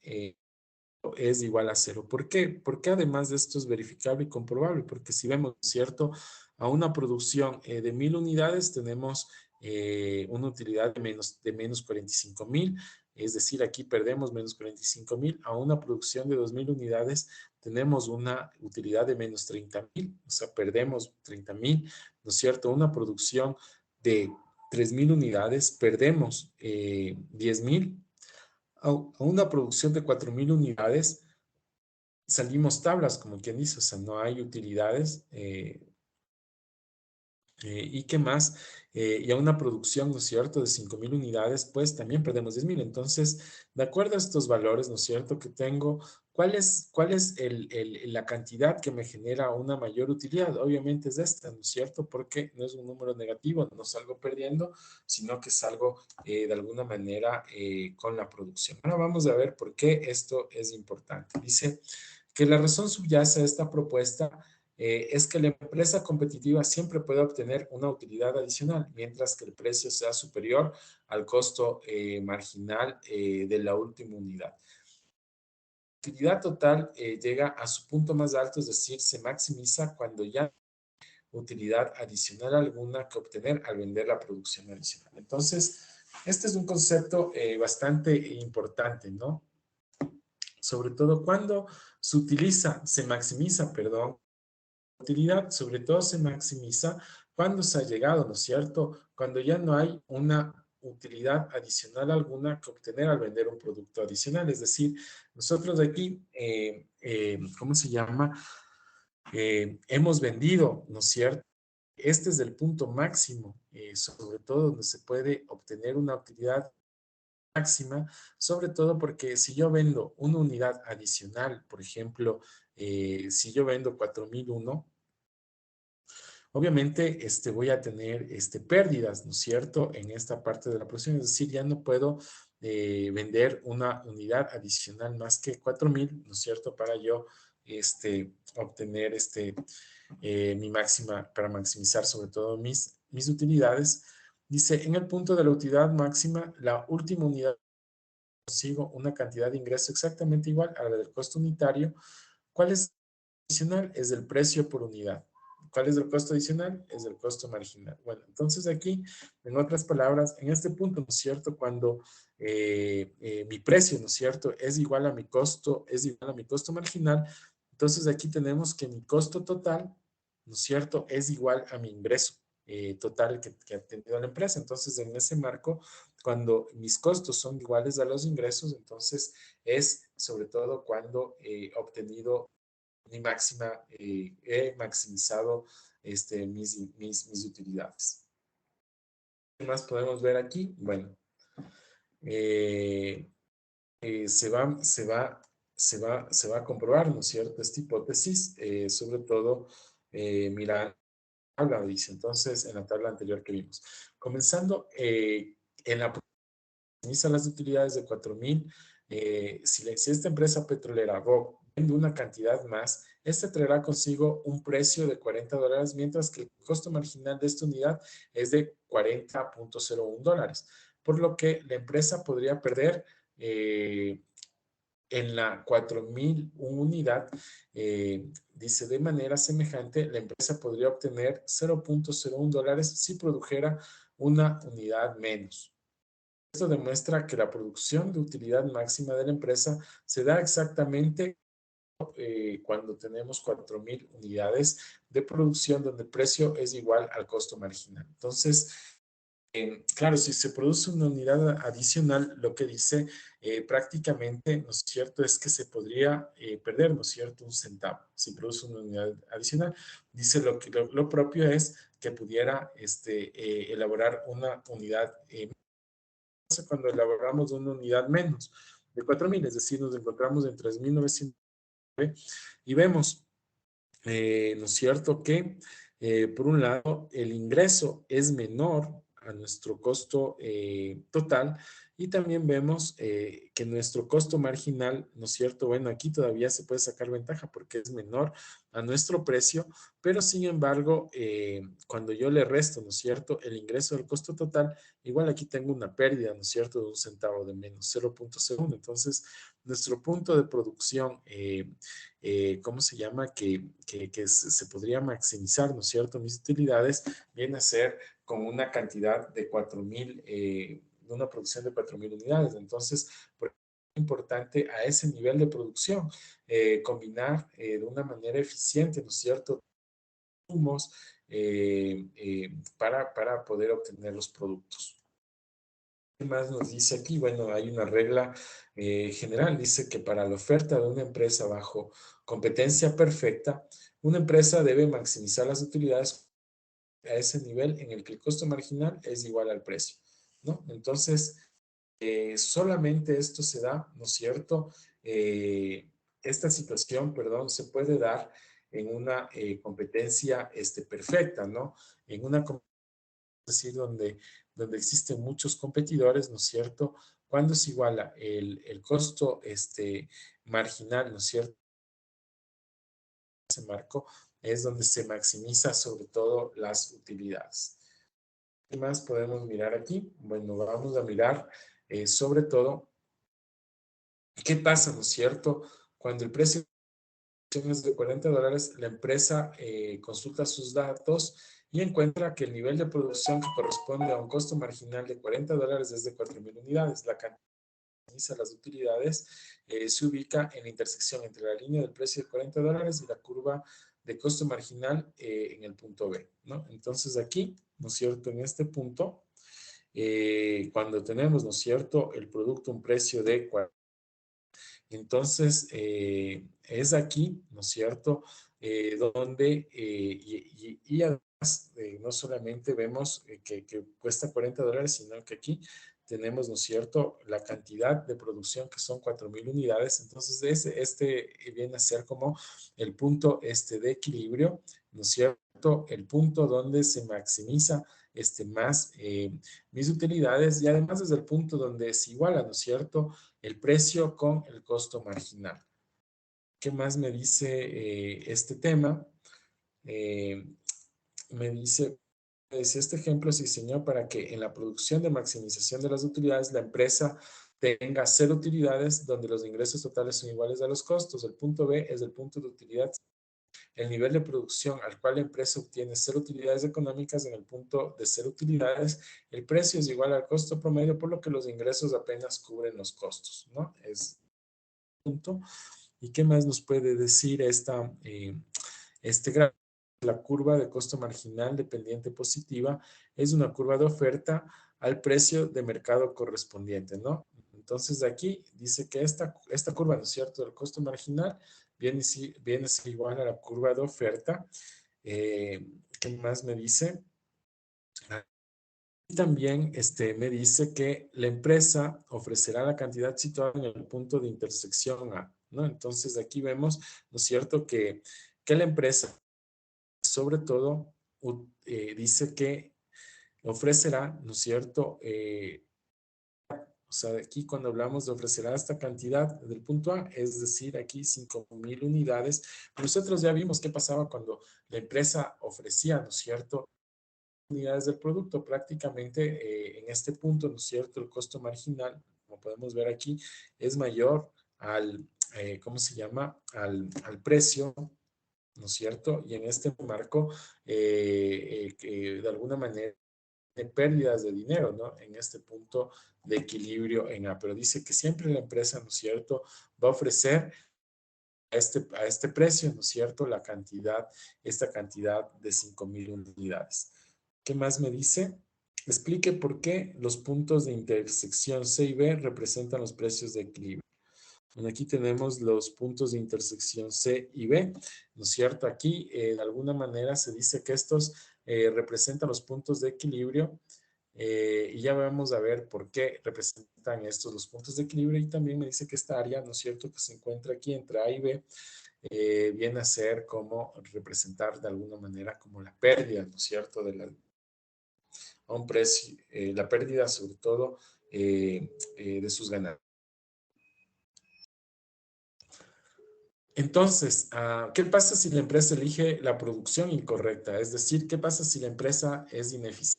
es igual a cero. ¿Por qué? Porque además de esto es verificable y comprobable, porque si vemos, ¿cierto? A una producción de 1000 unidades tenemos una utilidad de menos 45,000, es decir, aquí perdemos menos 45,000. A una producción de 2000 unidades tenemos una utilidad de menos 30,000, o sea, perdemos 30,000, ¿no es cierto? Una producción de 3000 unidades perdemos 10,000. A una producción de 4000 unidades salimos tablas, como quien dice, o sea, no hay utilidades. ¿Y qué más? Y a una producción, ¿no es cierto?, de 5000 unidades, pues también perdemos 10,000. Entonces, de acuerdo a estos valores, ¿no es cierto?, que tengo, ¿cuál es la cantidad que me genera una mayor utilidad? Obviamente es esta, ¿no es cierto?, porque no es un número negativo, no salgo perdiendo, sino que salgo de alguna manera con la producción. Ahora vamos a ver por qué esto es importante. Dice que la razón subyace a esta propuesta es que la empresa competitiva siempre puede obtener una utilidad adicional, mientras que el precio sea superior al costo marginal de la última unidad. La utilidad total llega a su punto más alto, es decir, se maximiza cuando ya no hay utilidad adicional alguna que obtener al vender la producción adicional. Entonces, este es un concepto bastante importante, ¿no? Sobre todo cuando se maximiza, perdón, utilidad sobre todo se maximiza cuando se ha llegado, ¿no es cierto? Cuando ya no hay una utilidad adicional alguna que obtener al vender un producto adicional. Es decir, nosotros aquí, ¿cómo se llama? Hemos vendido, ¿no es cierto? Este es el punto máximo, sobre todo donde se puede obtener una utilidad máxima, sobre todo porque si yo vendo una unidad adicional, por ejemplo, si yo vendo 4001, obviamente voy a tener pérdidas, ¿no es cierto?, en esta parte de la producción, es decir, ya no puedo vender una unidad adicional más que 4000, ¿no es cierto?, para yo obtener mi máxima, para maximizar sobre todo mis utilidades. Dice, en el punto de la utilidad máxima, la última unidad consigo una cantidad de ingreso exactamente igual a la del costo unitario. ¿Cuál es adicional? Es el precio por unidad. ¿Cuál es el costo adicional? Es el costo marginal. Bueno, entonces aquí, en otras palabras, en este punto, ¿no es cierto? Cuando mi precio, ¿no es cierto?, es igual a mi costo, es igual a mi costo marginal, entonces aquí tenemos que mi costo total, ¿no es cierto?, es igual a mi ingreso total que ha tenido la empresa. Entonces, en ese marco, cuando mis costos son iguales a los ingresos, entonces es sobre todo cuando he obtenido mi máxima, he maximizado mis utilidades. ¿Qué más podemos ver aquí? Bueno, se va a comprobar, ¿no es cierto?, esta hipótesis, sobre todo, mira, tabla dice, entonces, en la tabla anterior que vimos. Comenzando en la maximiza las utilidades de 4000. Si esta empresa petrolera ROC vende una cantidad más, este traerá consigo un precio de $40, mientras que el costo marginal de esta unidad es de $40.01, por lo que la empresa podría perder en la 4000 unidad, dice, de manera semejante, la empresa podría obtener $0.01 si produjera una unidad menos. Esto demuestra que la producción de utilidad máxima de la empresa se da exactamente cuando tenemos 4000 unidades de producción donde el precio es igual al costo marginal. Entonces, claro, si se produce una unidad adicional, lo que dice prácticamente, ¿no es cierto?, es que se podría perder, ¿no es cierto?, un centavo. Si produce una unidad adicional, dice lo propio es que pudiera elaborar una unidad cuando elaboramos una unidad menos de 4000, es decir, nos encontramos en 3900 y vemos, ¿no es cierto?, que por un lado el ingreso es menor a nuestro costo total Y también vemos que nuestro costo marginal, ¿no es cierto? Bueno, aquí todavía se puede sacar ventaja porque es menor a nuestro precio, pero sin embargo, cuando yo le resto, ¿no es cierto?, el ingreso del costo total, igual aquí tengo una pérdida, ¿no es cierto?, de 1 centavo de menos, 0.01. Entonces, nuestro punto de producción, ¿cómo se llama? Que se podría maximizar, ¿no es cierto?, mis utilidades, viene a ser con una cantidad de 4.000, de una producción de 4.000 unidades. Entonces, por es importante a ese nivel de producción combinar de una manera eficiente, ¿no es cierto?, insumos para poder obtener los productos. ¿Qué más nos dice aquí? Bueno, hay una regla general, dice que para la oferta de una empresa bajo competencia perfecta, una empresa debe maximizar las utilidades a ese nivel en el que el costo marginal es igual al precio, ¿no? Entonces, solamente esto se da, ¿no es cierto? Esta situación, perdón, se puede dar en una competencia perfecta, ¿no? En una competencia, es decir, donde existen muchos competidores, ¿no es cierto? Cuando se iguala el costo marginal, ¿no es cierto? Ese marco es donde se maximiza sobre todo las utilidades. ¿Qué más podemos mirar aquí? Bueno, vamos a mirar sobre todo qué pasa, ¿no es cierto? Cuando el precio es de $40, la empresa consulta sus datos y encuentra que el nivel de producción que corresponde a un costo marginal de $40 es de 4.000 unidades. La cantidad de las utilidades se ubica en la intersección entre la línea del precio de $40 y la curva de costo marginal en el punto B, ¿no? Entonces aquí, ¿no es cierto? En este punto, cuando tenemos, ¿no es cierto?, el producto, un precio de 40. Entonces, es aquí, ¿no es cierto?, donde, y además, no solamente vemos que cuesta $40, sino que aquí tenemos, ¿no es cierto?, la cantidad de producción que son 4.000 unidades. Entonces, este viene a ser como el punto de equilibrio, ¿no es cierto?, el punto donde se maximiza más mis utilidades y además desde el punto donde se iguala, ¿no es cierto?, el precio con el costo marginal. ¿Qué más me dice este tema? Eh, me dice, este ejemplo se diseñó para que en la producción de maximización de las utilidades la empresa tenga 0 utilidades donde los ingresos totales son iguales a los costos. El punto B es el punto de utilidad. El nivel de producción al cual la empresa obtiene 0 utilidades económicas en el punto de 0 utilidades, el precio es igual al costo promedio, por lo que los ingresos apenas cubren los costos, ¿no? Es punto. ¿Y qué más nos puede decir este gráfico? La curva de costo marginal dependiente positiva es una curva de oferta al precio de mercado correspondiente, ¿no? Entonces, de aquí dice que esta curva, ¿no es cierto?, del costo marginal viene a ser igual a la curva de oferta. ¿Qué más me dice? Y también me dice que la empresa ofrecerá la cantidad situada en el punto de intersección A, ¿no? Entonces, aquí vemos, ¿no es cierto?, que la empresa, sobre todo, dice que ofrecerá, ¿no es cierto?, o sea, aquí cuando hablamos de ofrecerá esta cantidad del punto A, es decir, aquí 5.000 unidades. Nosotros ya vimos qué pasaba cuando la empresa ofrecía, ¿no es cierto?, unidades del producto. Prácticamente en este punto, ¿no es cierto?, el costo marginal, como podemos ver aquí, es mayor al, ¿cómo se llama?, al precio, ¿no es cierto? Y en este marco, que de alguna manera, de pérdidas de dinero, ¿no? En este punto de equilibrio en A. Pero dice que siempre la empresa, ¿no es cierto?, va a ofrecer a este precio, ¿no es cierto?, esta cantidad de 5.000 unidades. ¿Qué más me dice? Explique por qué los puntos de intersección C y B representan los precios de equilibrio. Bueno, aquí tenemos los puntos de intersección C y B, ¿no es cierto? Aquí, de alguna manera, se dice que estos representan los puntos de equilibrio y ya vamos a ver por qué representan estos los puntos de equilibrio. Y también me dice que esta área, ¿no es cierto?, que se encuentra aquí entre A y B, viene a ser como representar de alguna manera como la pérdida, ¿no es cierto?, a un precio, la pérdida sobre todo de sus ganancias. Entonces, ¿qué pasa si la empresa elige la producción incorrecta? Es decir, ¿qué pasa si la empresa es ineficiente?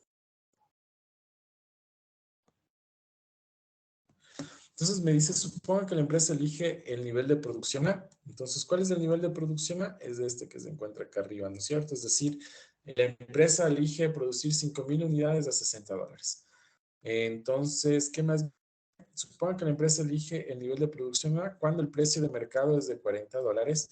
Entonces me dice, suponga que la empresa elige el nivel de producción A. Entonces, ¿cuál es el nivel de producción A? Es este que se encuentra acá arriba, ¿no es cierto? Es decir, la empresa elige producir 5,000 unidades a $60. Entonces, ¿qué más? Suponga que la empresa elige el nivel de producción A cuando el precio de mercado es de $40.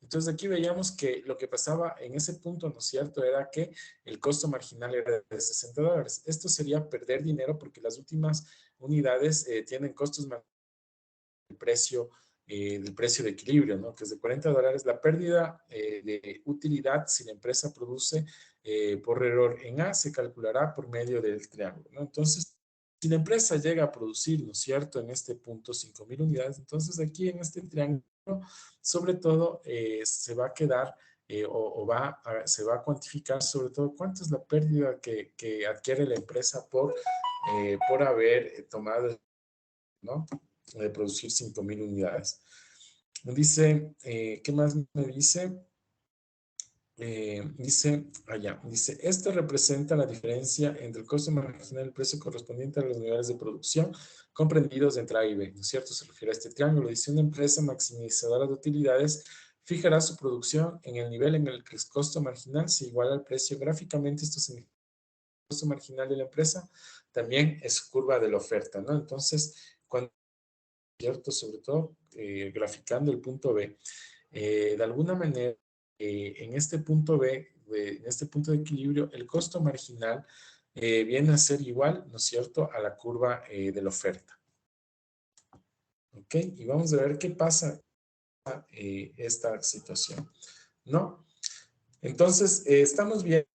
Entonces aquí veíamos que lo que pasaba en ese punto, ¿no es cierto?, era que el costo marginal era de $60. Esto sería perder dinero porque las últimas unidades tienen costos más del precio de equilibrio, ¿no?, que es de $40. La pérdida de utilidad si la empresa produce por error en A se calculará por medio del triángulo, ¿no? Entonces, si la empresa llega a producir, ¿no es cierto?, en este punto 5,000 unidades, entonces aquí en este triángulo, sobre todo, se va a quedar se va a cuantificar sobre todo cuánto es la pérdida que adquiere la empresa por haber tomado, ¿no?, de producir 5,000 unidades. Dice, ¿qué más me dice? Dice, esto representa la diferencia entre el costo marginal y el precio correspondiente a los niveles de producción comprendidos entre A y B, ¿no es cierto? Se refiere a este triángulo. Dice, una empresa maximizadora de utilidades fijará su producción en el nivel en el que el costo marginal se iguala al precio. Gráficamente, esto significa que el costo marginal de la empresa también es curva de la oferta, ¿no? Entonces, cuando, ¿cierto? Sobre todo, graficando el punto B, de alguna manera, en este punto B, en este punto de equilibrio, el costo marginal viene a ser igual, ¿no es cierto?, a la curva de la oferta. ¿Ok? Y vamos a ver qué pasa esta situación, ¿no? Entonces, estamos viendo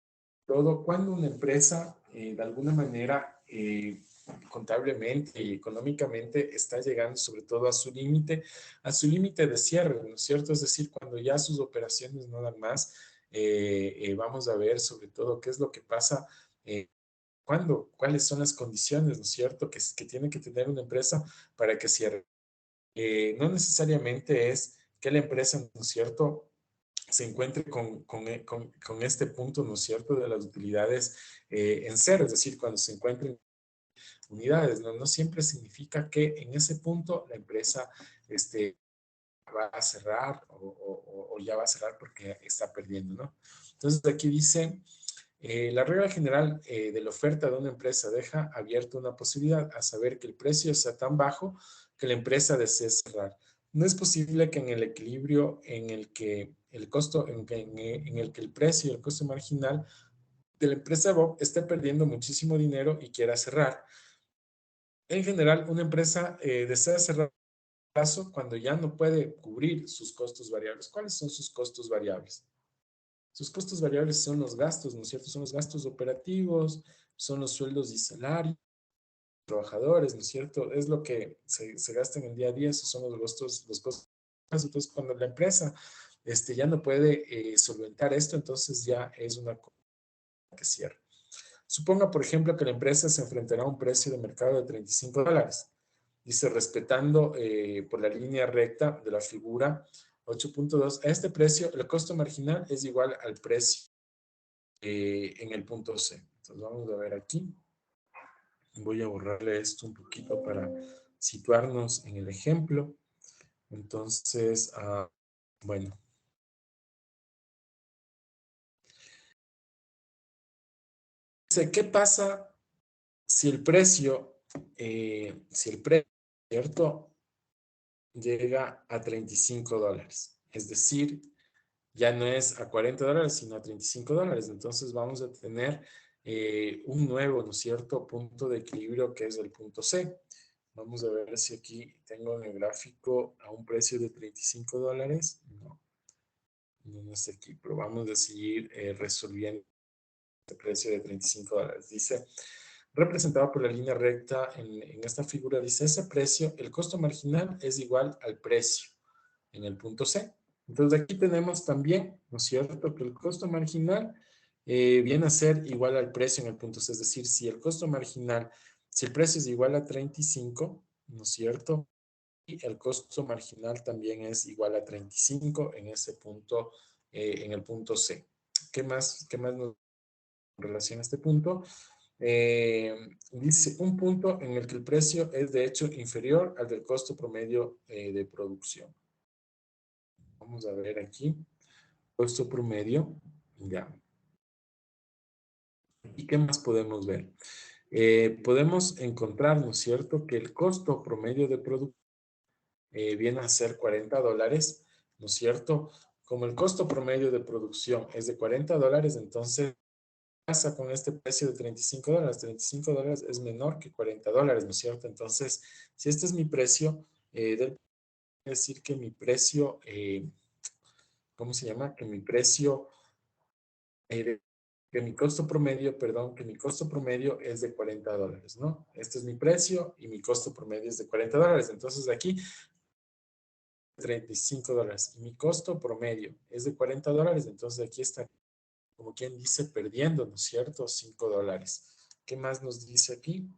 todo cuando una empresa, de alguna manera, contablemente y económicamente está llegando sobre todo a su límite de cierre, ¿no es cierto? Es decir, cuando ya sus operaciones no dan más, vamos a ver sobre todo qué es lo que pasa, cuáles son las condiciones, ¿no es cierto?, que tiene que tener una empresa para que cierre. No necesariamente es que la empresa, ¿no es cierto?, se encuentre con este punto, ¿no es cierto?, de las utilidades en cero, es decir, cuando se encuentren unidades, ¿no? No siempre significa que en ese punto la empresa va a cerrar o ya va a cerrar porque está perdiendo, ¿no? Entonces aquí dice, la regla general de la oferta de una empresa deja abierta una posibilidad, a saber que el precio sea tan bajo que la empresa desee cerrar. No es posible que en el equilibrio en el que el costo, en el que el precio y el costo marginal de la empresa Bob esté perdiendo muchísimo dinero y quiera cerrar. En general, una empresa desea cerrar plazo cuando ya no puede cubrir sus costos variables. ¿Cuáles son sus costos variables? Sus costos variables son los gastos, ¿no es cierto? Son los gastos operativos, son los sueldos y salarios de los trabajadores, ¿no es cierto? Es lo que se gasta en el día a día, esos son los costos. Entonces, cuando la empresa ya no puede solventar esto, entonces ya es una cosa que cierra. Suponga, por ejemplo, que la empresa se enfrentará a un precio de mercado de $35. Dice, respetando por la línea recta de la figura 8.2, a este precio el costo marginal es igual al precio en el punto C. Entonces vamos a ver aquí. Voy a borrarle esto un poquito para situarnos en el ejemplo. Entonces, bueno. Dice, ¿qué pasa si el precio, ¿cierto?, llega a $35? Es decir, ya no es a $40, sino a $35. Entonces vamos a tener un nuevo, ¿no es cierto?, punto de equilibrio que es el punto C. Vamos a ver si aquí tengo en el gráfico a un precio de $35. No está aquí, pero vamos a seguir resolviendo este precio de $35. Dice, representado por la línea recta en esta figura, dice, ese precio, el costo marginal es igual al precio en el punto C. Entonces aquí tenemos también, ¿no es cierto?, que el costo marginal viene a ser igual al precio en el punto C. Es decir, si el costo marginal Si el precio es igual a 35, ¿no es cierto? Y el costo marginal también es igual a 35 en ese punto, en el punto C. Qué más nos en relación a este punto? Dice un punto en el que el precio es de hecho inferior al del costo promedio de producción. Vamos a ver aquí. Costo promedio. Ya. ¿Y qué más podemos ver? Podemos encontrar, ¿no es cierto?, que el costo promedio de producción viene a ser $40, ¿no es cierto? Como el costo promedio de producción es de $40, entonces, ¿qué pasa con este precio de $35? $35 es menor que $40, ¿no es cierto? Entonces, si este es mi precio, debe decir que mi precio, ¿cómo se llama? Que mi precio, que mi costo promedio, perdón, que mi costo promedio es de $40, ¿no? Este es mi precio y mi costo promedio es de $40. Entonces, aquí $35 y mi costo promedio es de $40, entonces aquí está, como quien dice, perdiendo, ¿no es cierto? $5. ¿Qué más nos dice aquí?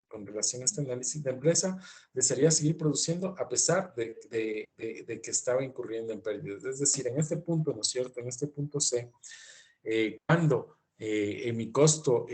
Con relación a este análisis de empresa, desearía seguir produciendo a pesar de que estaba incurriendo en pérdidas. Es decir, en este punto, ¿no es cierto? En este punto C, cuando en mi costo,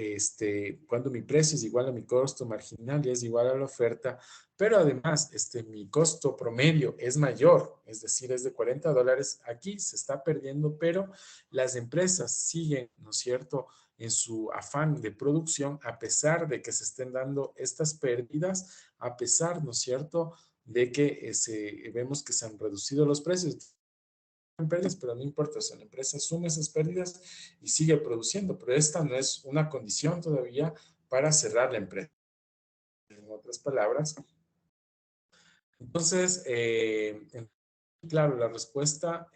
cuando mi precio es igual a mi costo marginal y es igual a la oferta, pero además mi costo promedio es mayor, es decir, es de $40, aquí se está perdiendo, pero las empresas siguen, ¿no es cierto?, en su afán de producción, a pesar de que se estén dando estas pérdidas, a pesar, ¿no es cierto?, de que vemos que se han reducido los precios en pérdidas, pero no importa, o sea, la empresa asume esas pérdidas y sigue produciendo, pero esta no es una condición todavía para cerrar la empresa. En otras palabras, entonces, claro, la respuesta,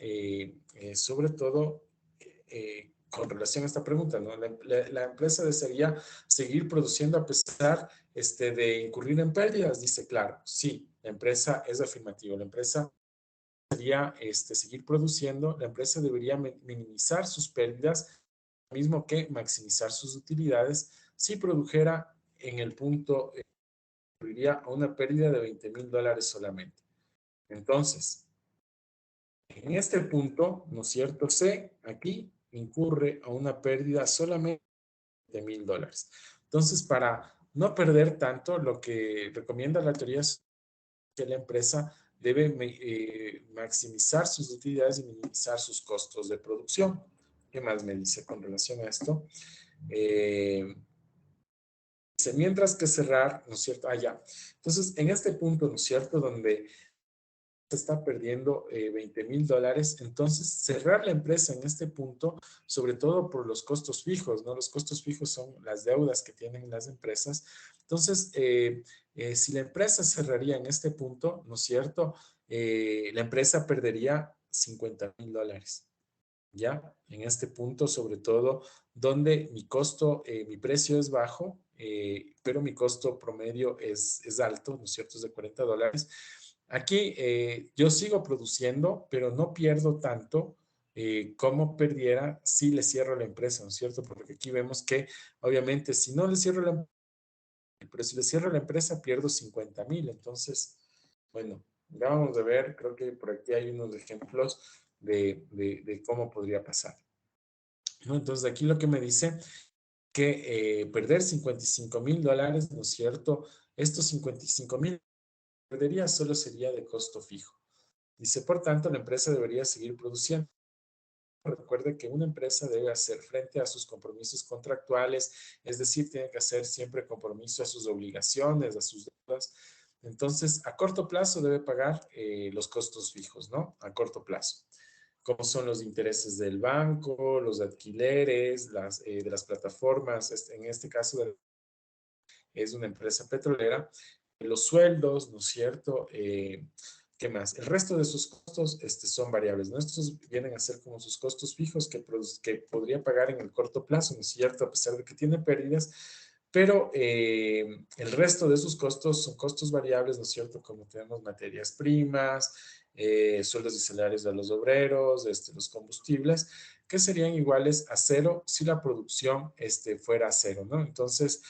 sobre todo, con relación a esta pregunta, ¿no? La empresa desearía seguir produciendo a pesar de incurrir en pérdidas. Dice, claro, sí, la empresa es afirmativa. La empresa debería seguir produciendo, la empresa debería minimizar sus pérdidas, mismo que maximizar sus utilidades. Si produjera en el punto, incurriría a una pérdida de $20,000 solamente. Entonces, en este punto, ¿no es cierto? C, aquí incurre a una pérdida solamente de $1,000. Entonces, para no perder tanto, lo que recomienda la teoría es que la empresa debe maximizar sus utilidades y minimizar sus costos de producción. ¿Qué más me dice con relación a esto? Dice, mientras que cerrar, ¿no es cierto? Ah, ya. Entonces, en este punto, ¿no es cierto? Donde se está perdiendo $20,000, entonces cerrar la empresa en este punto, sobre todo por los costos fijos, ¿no? Los costos fijos son las deudas que tienen las empresas. Entonces, si la empresa cerraría en este punto, ¿no es cierto? La empresa perdería $50,000, ¿ya? En este punto, sobre todo, donde mi costo, mi precio es bajo, pero mi costo promedio es alto, ¿no es cierto? Es de $40. Aquí yo sigo produciendo, pero no pierdo tanto como perdiera si le cierro la empresa, ¿no es cierto? Porque aquí vemos que, obviamente, si no le cierro la empresa, pero si le cierro la empresa, pierdo 50,000. Entonces, bueno, ya vamos a ver, creo que por aquí hay unos ejemplos de cómo podría pasar, ¿no? Entonces, aquí lo que me dice que perder $55,000, ¿no es cierto? Estos 55,000 perdería solo sería de costo fijo. Dice, por tanto, la empresa debería seguir produciendo. Recuerde que una empresa debe hacer frente a sus compromisos contractuales, es decir, tiene que hacer siempre compromiso a sus obligaciones, a sus deudas. Entonces, a corto plazo debe pagar los costos fijos, ¿no? A corto plazo. Como son los intereses del banco, los alquileres, de las plataformas, en este caso es una empresa petrolera, los sueldos, ¿no es cierto? ¿Qué más? El resto de sus costos son variables, ¿no? Estos vienen a ser como sus costos fijos que podría pagar en el corto plazo, ¿no es cierto? A pesar de que tiene pérdidas, pero el resto de sus costos son costos variables, ¿no es cierto? Como tenemos materias primas, sueldos y salarios de los obreros, los combustibles, que serían iguales a cero si la producción fuera a cero, ¿no? Entonces,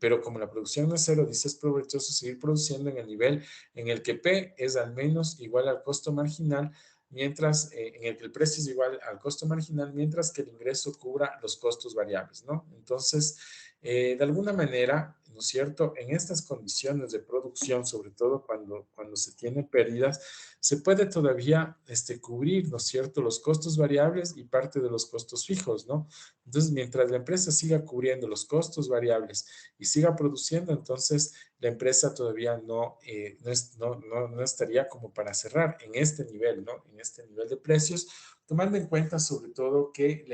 pero como la producción no es cero, dice es provechoso seguir produciendo en el nivel en el que P es al menos igual al costo marginal, mientras en el que el precio es igual al costo marginal, mientras que el ingreso cubra los costos variables, ¿no? Entonces, de alguna manera, ¿no es cierto? En estas condiciones de producción, sobre todo cuando se tienen pérdidas, se puede todavía cubrir, ¿no es cierto?, los costos variables y parte de los costos fijos, ¿no? Entonces, mientras la empresa siga cubriendo los costos variables y siga produciendo, entonces la empresa todavía no estaría como para cerrar en este nivel, ¿no? En este nivel de precios, tomando en cuenta sobre todo que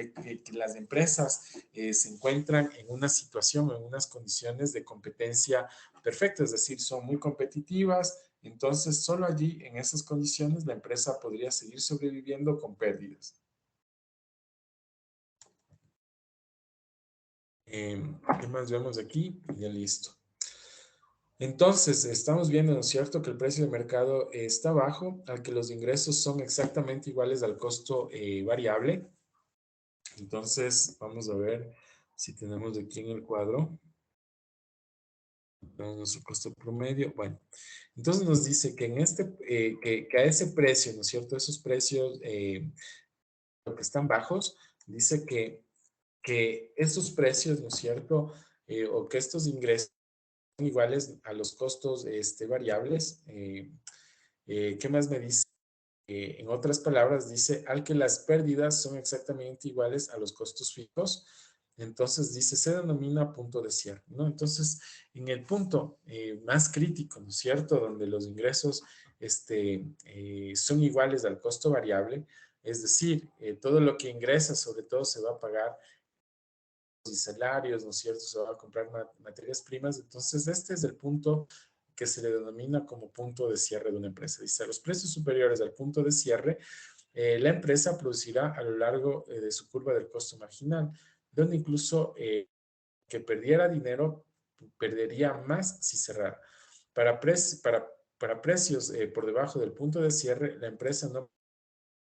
las empresas se encuentran en una situación, en unas condiciones de competencia perfecta, es decir, son muy competitivas, entonces solo allí, en esas condiciones, la empresa podría seguir sobreviviendo con pérdidas. ¿Qué más vemos aquí? Ya listo. Entonces, estamos viendo, ¿no es cierto?, que el precio de mercado está bajo, al que los ingresos son exactamente iguales al costo variable. Entonces, vamos a ver si tenemos aquí en el cuadro nuestro costo promedio. Bueno, entonces nos dice que que a ese precio, ¿no es cierto?, esos precios que están bajos, dice que esos precios, ¿no es cierto?, o que estos ingresos son iguales a los costos variables. ¿Qué más me dice? En otras palabras, dice al que las pérdidas son exactamente iguales a los costos fijos. Entonces dice, se denomina punto de cierre, ¿no? Entonces, en el punto más crítico, ¿no es cierto?, donde los ingresos son iguales al costo variable, es decir, todo lo que ingresa sobre todo se va a pagar y salarios, ¿no es cierto? Se va a comprar materias primas. Entonces, este es el punto que se le denomina como punto de cierre de una empresa. Dice, a los precios superiores al punto de cierre, la empresa producirá a lo largo de su curva del costo marginal, donde incluso que perdiera dinero, perdería más si cerrara. Para precios por debajo del punto de cierre, la empresa no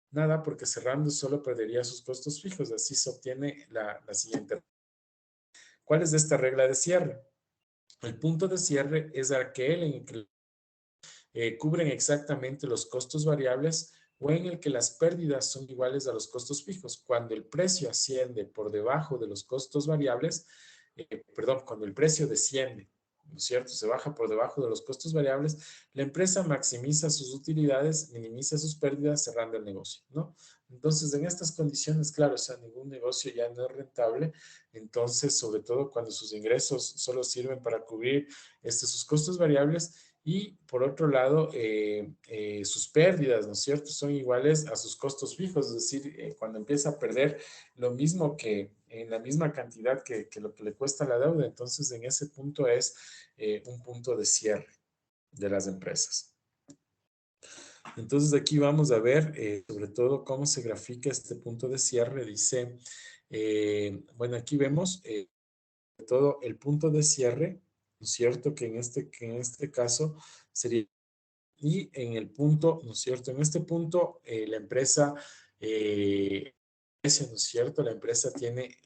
nada porque cerrando solo perdería sus costos fijos. Así se obtiene la siguiente. ¿Cuál es esta regla de cierre? El punto de cierre es aquel en el que cubren exactamente los costos variables o en el que las pérdidas son iguales a los costos fijos. Cuando el precio asciende por debajo de los costos variables, perdón, cuando el precio desciende, ¿no es cierto? Se baja por debajo de los costos variables, la empresa maximiza sus utilidades, minimiza sus pérdidas cerrando el negocio, ¿no? Entonces, en estas condiciones, claro, o sea, ningún negocio ya no es rentable. Entonces, sobre todo cuando sus ingresos solo sirven para cubrir sus costos variables y, por otro lado, sus pérdidas, ¿no es cierto?, son iguales a sus costos fijos, es decir, cuando empieza a perder lo mismo que en la misma cantidad que lo que le cuesta la deuda, entonces en ese punto es un punto de cierre de las empresas. Entonces aquí vamos a ver sobre todo cómo se grafica este punto de cierre. Dice, bueno, aquí vemos sobre todo el punto de cierre, ¿no es cierto? Que en este caso sería, y en el punto, ¿no es cierto? En este punto la empresa, ¿no es cierto? La empresa tiene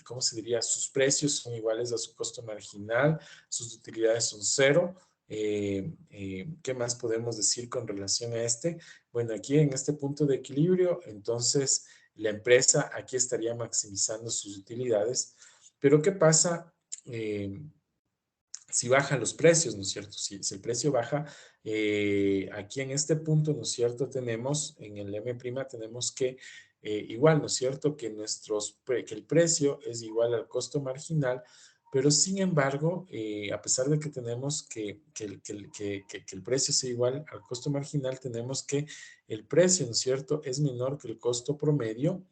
¿cómo se diría? Sus precios son iguales a su costo marginal, sus utilidades son cero. ¿Qué más podemos decir con relación a este? Bueno, aquí en este punto de equilibrio, entonces la empresa aquí estaría maximizando sus utilidades, pero ¿qué pasa si bajan los precios, ¿no es cierto? Si el precio baja, aquí en este punto, ¿no es cierto? Tenemos, en el M' tenemos que, igual, ¿no es cierto? Que el precio es igual al costo marginal, pero sin embargo, a pesar de que tenemos que el precio sea igual al costo marginal, tenemos que el precio, ¿no es cierto?, es menor que el costo promedio.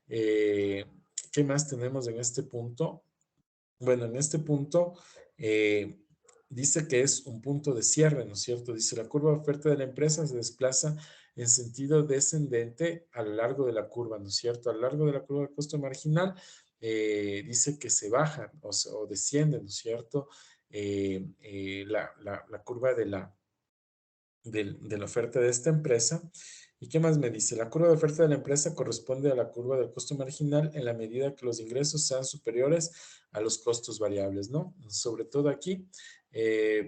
¿Qué más tenemos en este punto? Bueno, en este punto dice que es un punto de cierre, ¿no es cierto? Dice, la curva de oferta de la empresa se desplaza en sentido descendente a lo largo de la curva, ¿no es cierto? A lo largo de la curva de costo marginal dice que se baja o desciende, ¿no es cierto? La curva de la oferta de esta empresa. ¿Y qué más me dice? La curva de oferta de la empresa corresponde a la curva del costo marginal en la medida que los ingresos sean superiores a los costos variables, ¿no? Sobre todo aquí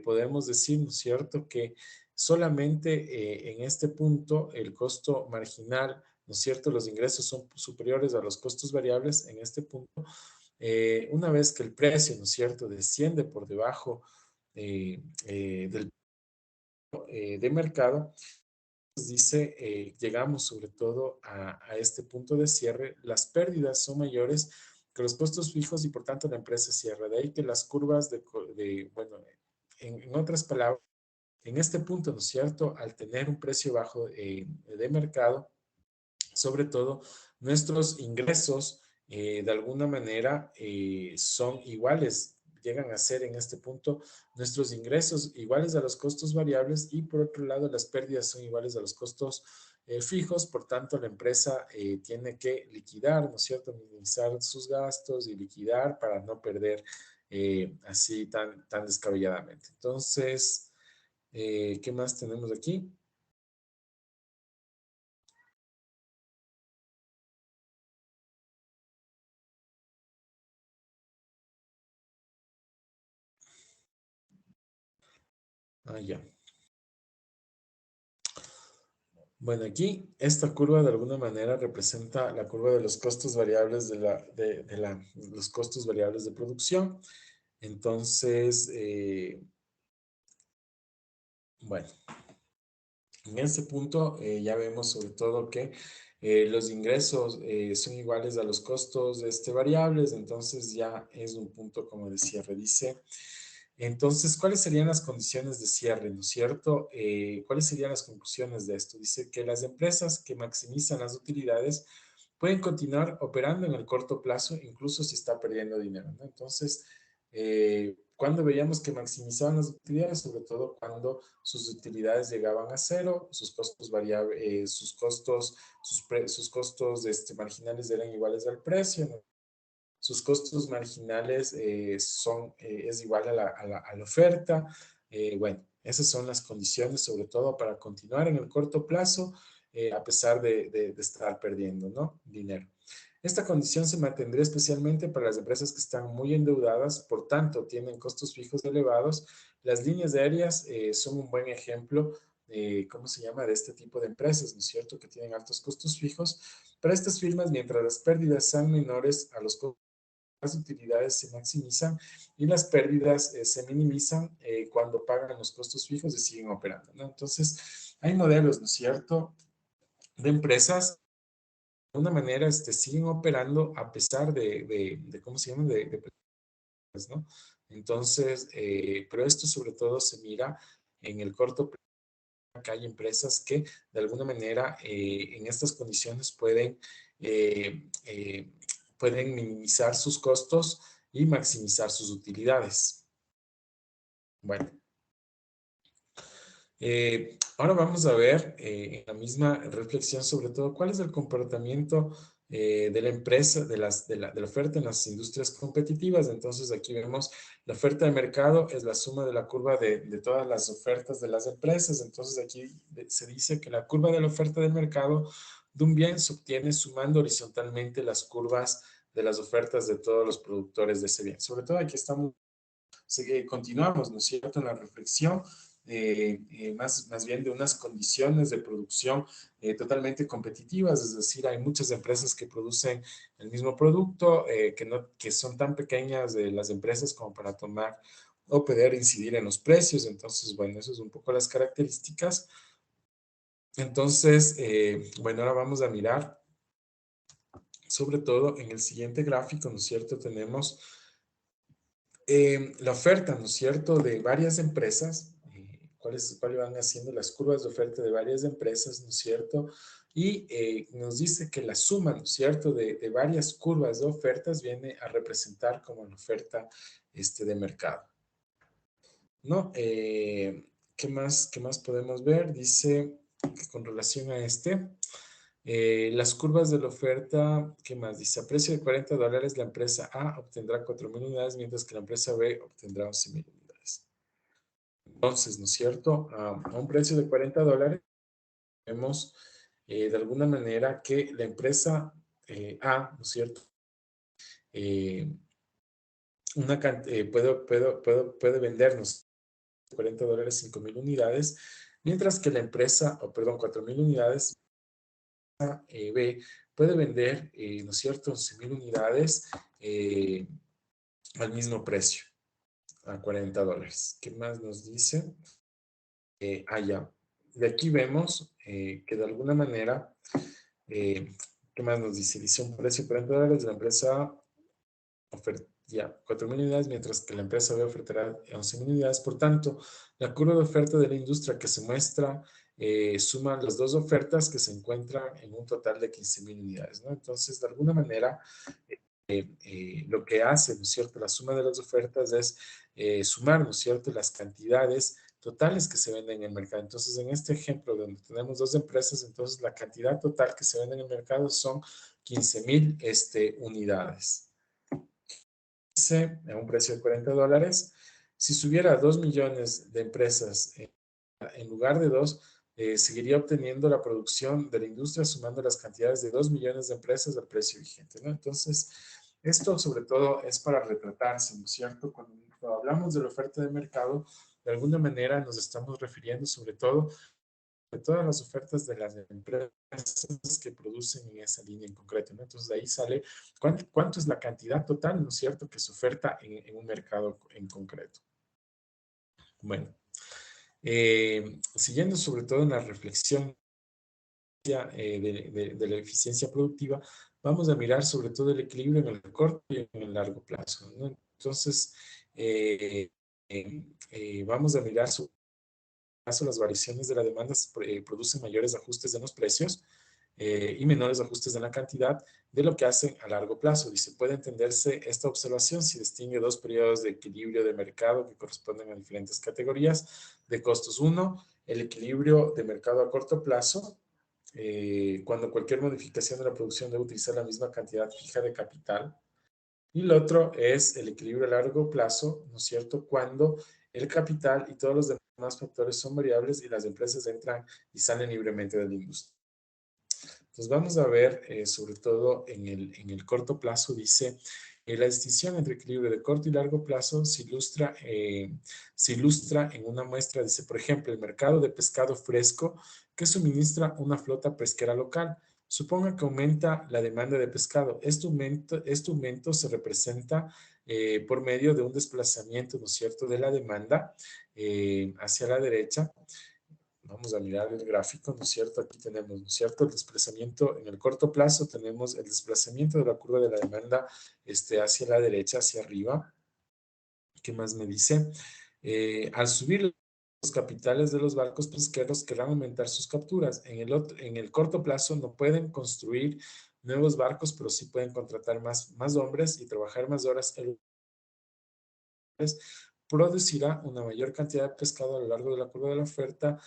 podemos decir, ¿no es cierto?, que solamente en este punto el costo marginal, ¿no es cierto?, los ingresos son superiores a los costos variables en este punto. Una vez que el precio, ¿no es cierto?, desciende por debajo del de mercado, dice, llegamos sobre todo a este punto de cierre, las pérdidas son mayores que los costos fijos y por tanto la empresa cierra. De ahí que las curvas bueno, en otras palabras, en este punto, ¿no es cierto?, al tener un precio bajo de mercado, sobre todo nuestros ingresos de alguna manera son iguales, llegan a ser en este punto nuestros ingresos iguales a los costos variables y por otro lado las pérdidas son iguales a los costos fijos, por tanto la empresa tiene que liquidar, ¿no es cierto?, minimizar sus gastos y liquidar para no perder así tan descabelladamente. Entonces, ¿qué más tenemos aquí? Ya. Bueno, aquí esta curva de alguna manera representa la curva de los costos variables los costos variables de producción. Entonces, bueno, en este punto ya vemos sobre todo que los ingresos son iguales a los costos variables, entonces ya es un punto como de cierre. Dice, entonces, ¿cuáles serían las condiciones de cierre, no es cierto? ¿Cuáles serían las conclusiones de esto? Dice que las empresas que maximizan las utilidades pueden continuar operando en el corto plazo, incluso si está perdiendo dinero, ¿no? Entonces, cuando veíamos que maximizaban las utilidades, sobre todo cuando sus utilidades llegaban a cero, sus costos variables, sus costos marginales eran iguales al precio, ¿no? Sus costos marginales es igual a la oferta. Bueno, esas son las condiciones, sobre todo para continuar en el corto plazo, a pesar de estar perdiendo, ¿no?, dinero. Esta condición se mantendría especialmente para las empresas que están muy endeudadas, por tanto, tienen costos fijos elevados. Las líneas aéreas son un buen ejemplo, ¿cómo se llama?, de este tipo de empresas, ¿no es cierto?, que tienen altos costos fijos. Para estas firmas, mientras las pérdidas sean menores a los costos, las utilidades se maximizan y las pérdidas se minimizan cuando pagan los costos fijos y siguen operando, ¿no? Entonces, hay modelos, ¿no es cierto?, de empresas de una manera siguen operando a pesar ¿cómo se llama?, pues, ¿no? Entonces, pero esto sobre todo se mira en el corto plazo. Acá hay empresas que de alguna manera en estas condiciones eh, eh, pueden minimizar sus costos y maximizar sus utilidades. Bueno, ahora vamos a ver en la misma reflexión sobre todo cuál es el comportamiento de la empresa, de la oferta en las industrias competitivas. Entonces aquí vemos la oferta de mercado es la suma de la curva de todas las ofertas de las empresas. Entonces aquí se dice que la curva de la oferta del mercado de un bien se obtiene sumando horizontalmente las curvas de las ofertas de todos los productores de ese bien. Sobre todo aquí estamos, continuamos, ¿no es cierto?, en la reflexión más bien de unas condiciones de producción totalmente competitivas, es decir, hay muchas empresas que producen el mismo producto, que son tan pequeñas de las empresas como para tomar o poder incidir en los precios. Entonces, bueno, eso es un poco las características. Entonces, bueno, ahora vamos a mirar, sobre todo en el siguiente gráfico, ¿no es cierto?, tenemos la oferta, ¿no es cierto?, de varias empresas, cuáles van haciendo las curvas de oferta de varias empresas, ¿no es cierto? Y nos dice que la suma, ¿no es cierto?, de varias curvas de ofertas viene a representar como la oferta de mercado, ¿no? ¿Qué más podemos ver? Dice que con relación a las curvas de la oferta, ¿qué más? Dice, a precio de $40, la empresa A obtendrá 4,000 unidades, mientras que la empresa B obtendrá 11,000 unidades. Entonces, ¿no es cierto? A un precio de $40, vemos de alguna manera que la empresa A, ¿no es cierto? Puede vendernos $40, 5,000 unidades, mientras que la empresa, perdón, 4,000 unidades, B, puede vender, ¿no es cierto?, 11,000 unidades al mismo precio, a $40. ¿Qué más nos dice? Ya. De aquí vemos que de alguna manera, ¿qué más nos dice? Dice un precio de $40, la empresa ya 4,000 unidades, mientras que la empresa B ofertará 11,000 unidades. Por tanto, la curva de oferta de la industria que se muestra suma las dos ofertas que se encuentran en un total de 15,000 unidades, ¿no? Entonces, de alguna manera, lo que hace, ¿no es cierto?, la suma de las ofertas es sumar, ¿no es cierto?, las cantidades totales que se venden en el mercado. Entonces, en este ejemplo donde tenemos dos empresas, entonces la cantidad total que se vende en el mercado son 15,000 unidades. Dice a un precio de $40. Si subiera 2 millones de empresas en lugar de 2, seguiría obteniendo la producción de la industria sumando las cantidades de 2 millones de empresas al precio vigente, ¿no? Entonces, esto sobre todo es para retratarse, ¿no es cierto? Cuando hablamos de la oferta de mercado, de alguna manera nos estamos refiriendo sobre todo de todas las ofertas de las empresas que producen en esa línea en concreto, ¿no? Entonces, de ahí sale cuánto es la cantidad total, ¿no es cierto?, que se oferta en un mercado en concreto. Bueno, siguiendo sobre todo en la reflexión de la eficiencia productiva, vamos a mirar sobre todo el equilibrio en el corto y en el largo plazo, ¿no? Entonces, vamos a mirar sobre las variaciones de la demanda producen mayores ajustes en los precios y menores ajustes en la cantidad de lo que hacen a largo plazo. Dice, puede entenderse esta observación si distingue dos periodos de equilibrio de mercado que corresponden a diferentes categorías de costos. Uno, el equilibrio de mercado a corto plazo, cuando cualquier modificación de la producción debe utilizar la misma cantidad fija de capital. Y el otro es el equilibrio a largo plazo, ¿no es cierto?, cuando el capital y todos los demás factores son variables y las empresas entran y salen libremente de la industria. Entonces vamos a ver, sobre todo en el corto plazo, dice, la distinción entre equilibrio de corto y largo plazo se ilustra en una muestra, dice, por ejemplo, el mercado de pescado fresco que suministra una flota pesquera local. Suponga que aumenta la demanda de pescado. Este aumento se representa por medio de un desplazamiento, ¿no es cierto?, de la demanda hacia la derecha. Vamos a mirar el gráfico, ¿no es cierto? Aquí tenemos, ¿no es cierto?, el desplazamiento en el corto plazo, tenemos el desplazamiento de la curva de la demanda hacia la derecha, hacia arriba. ¿Qué más me dice? Al subir los capitales de los barcos pesqueros querrán aumentar sus capturas. En el corto plazo no pueden construir nuevos barcos, pero sí pueden contratar más hombres y trabajar más horas. Producirá una mayor cantidad de pescado a lo largo de la curva de la oferta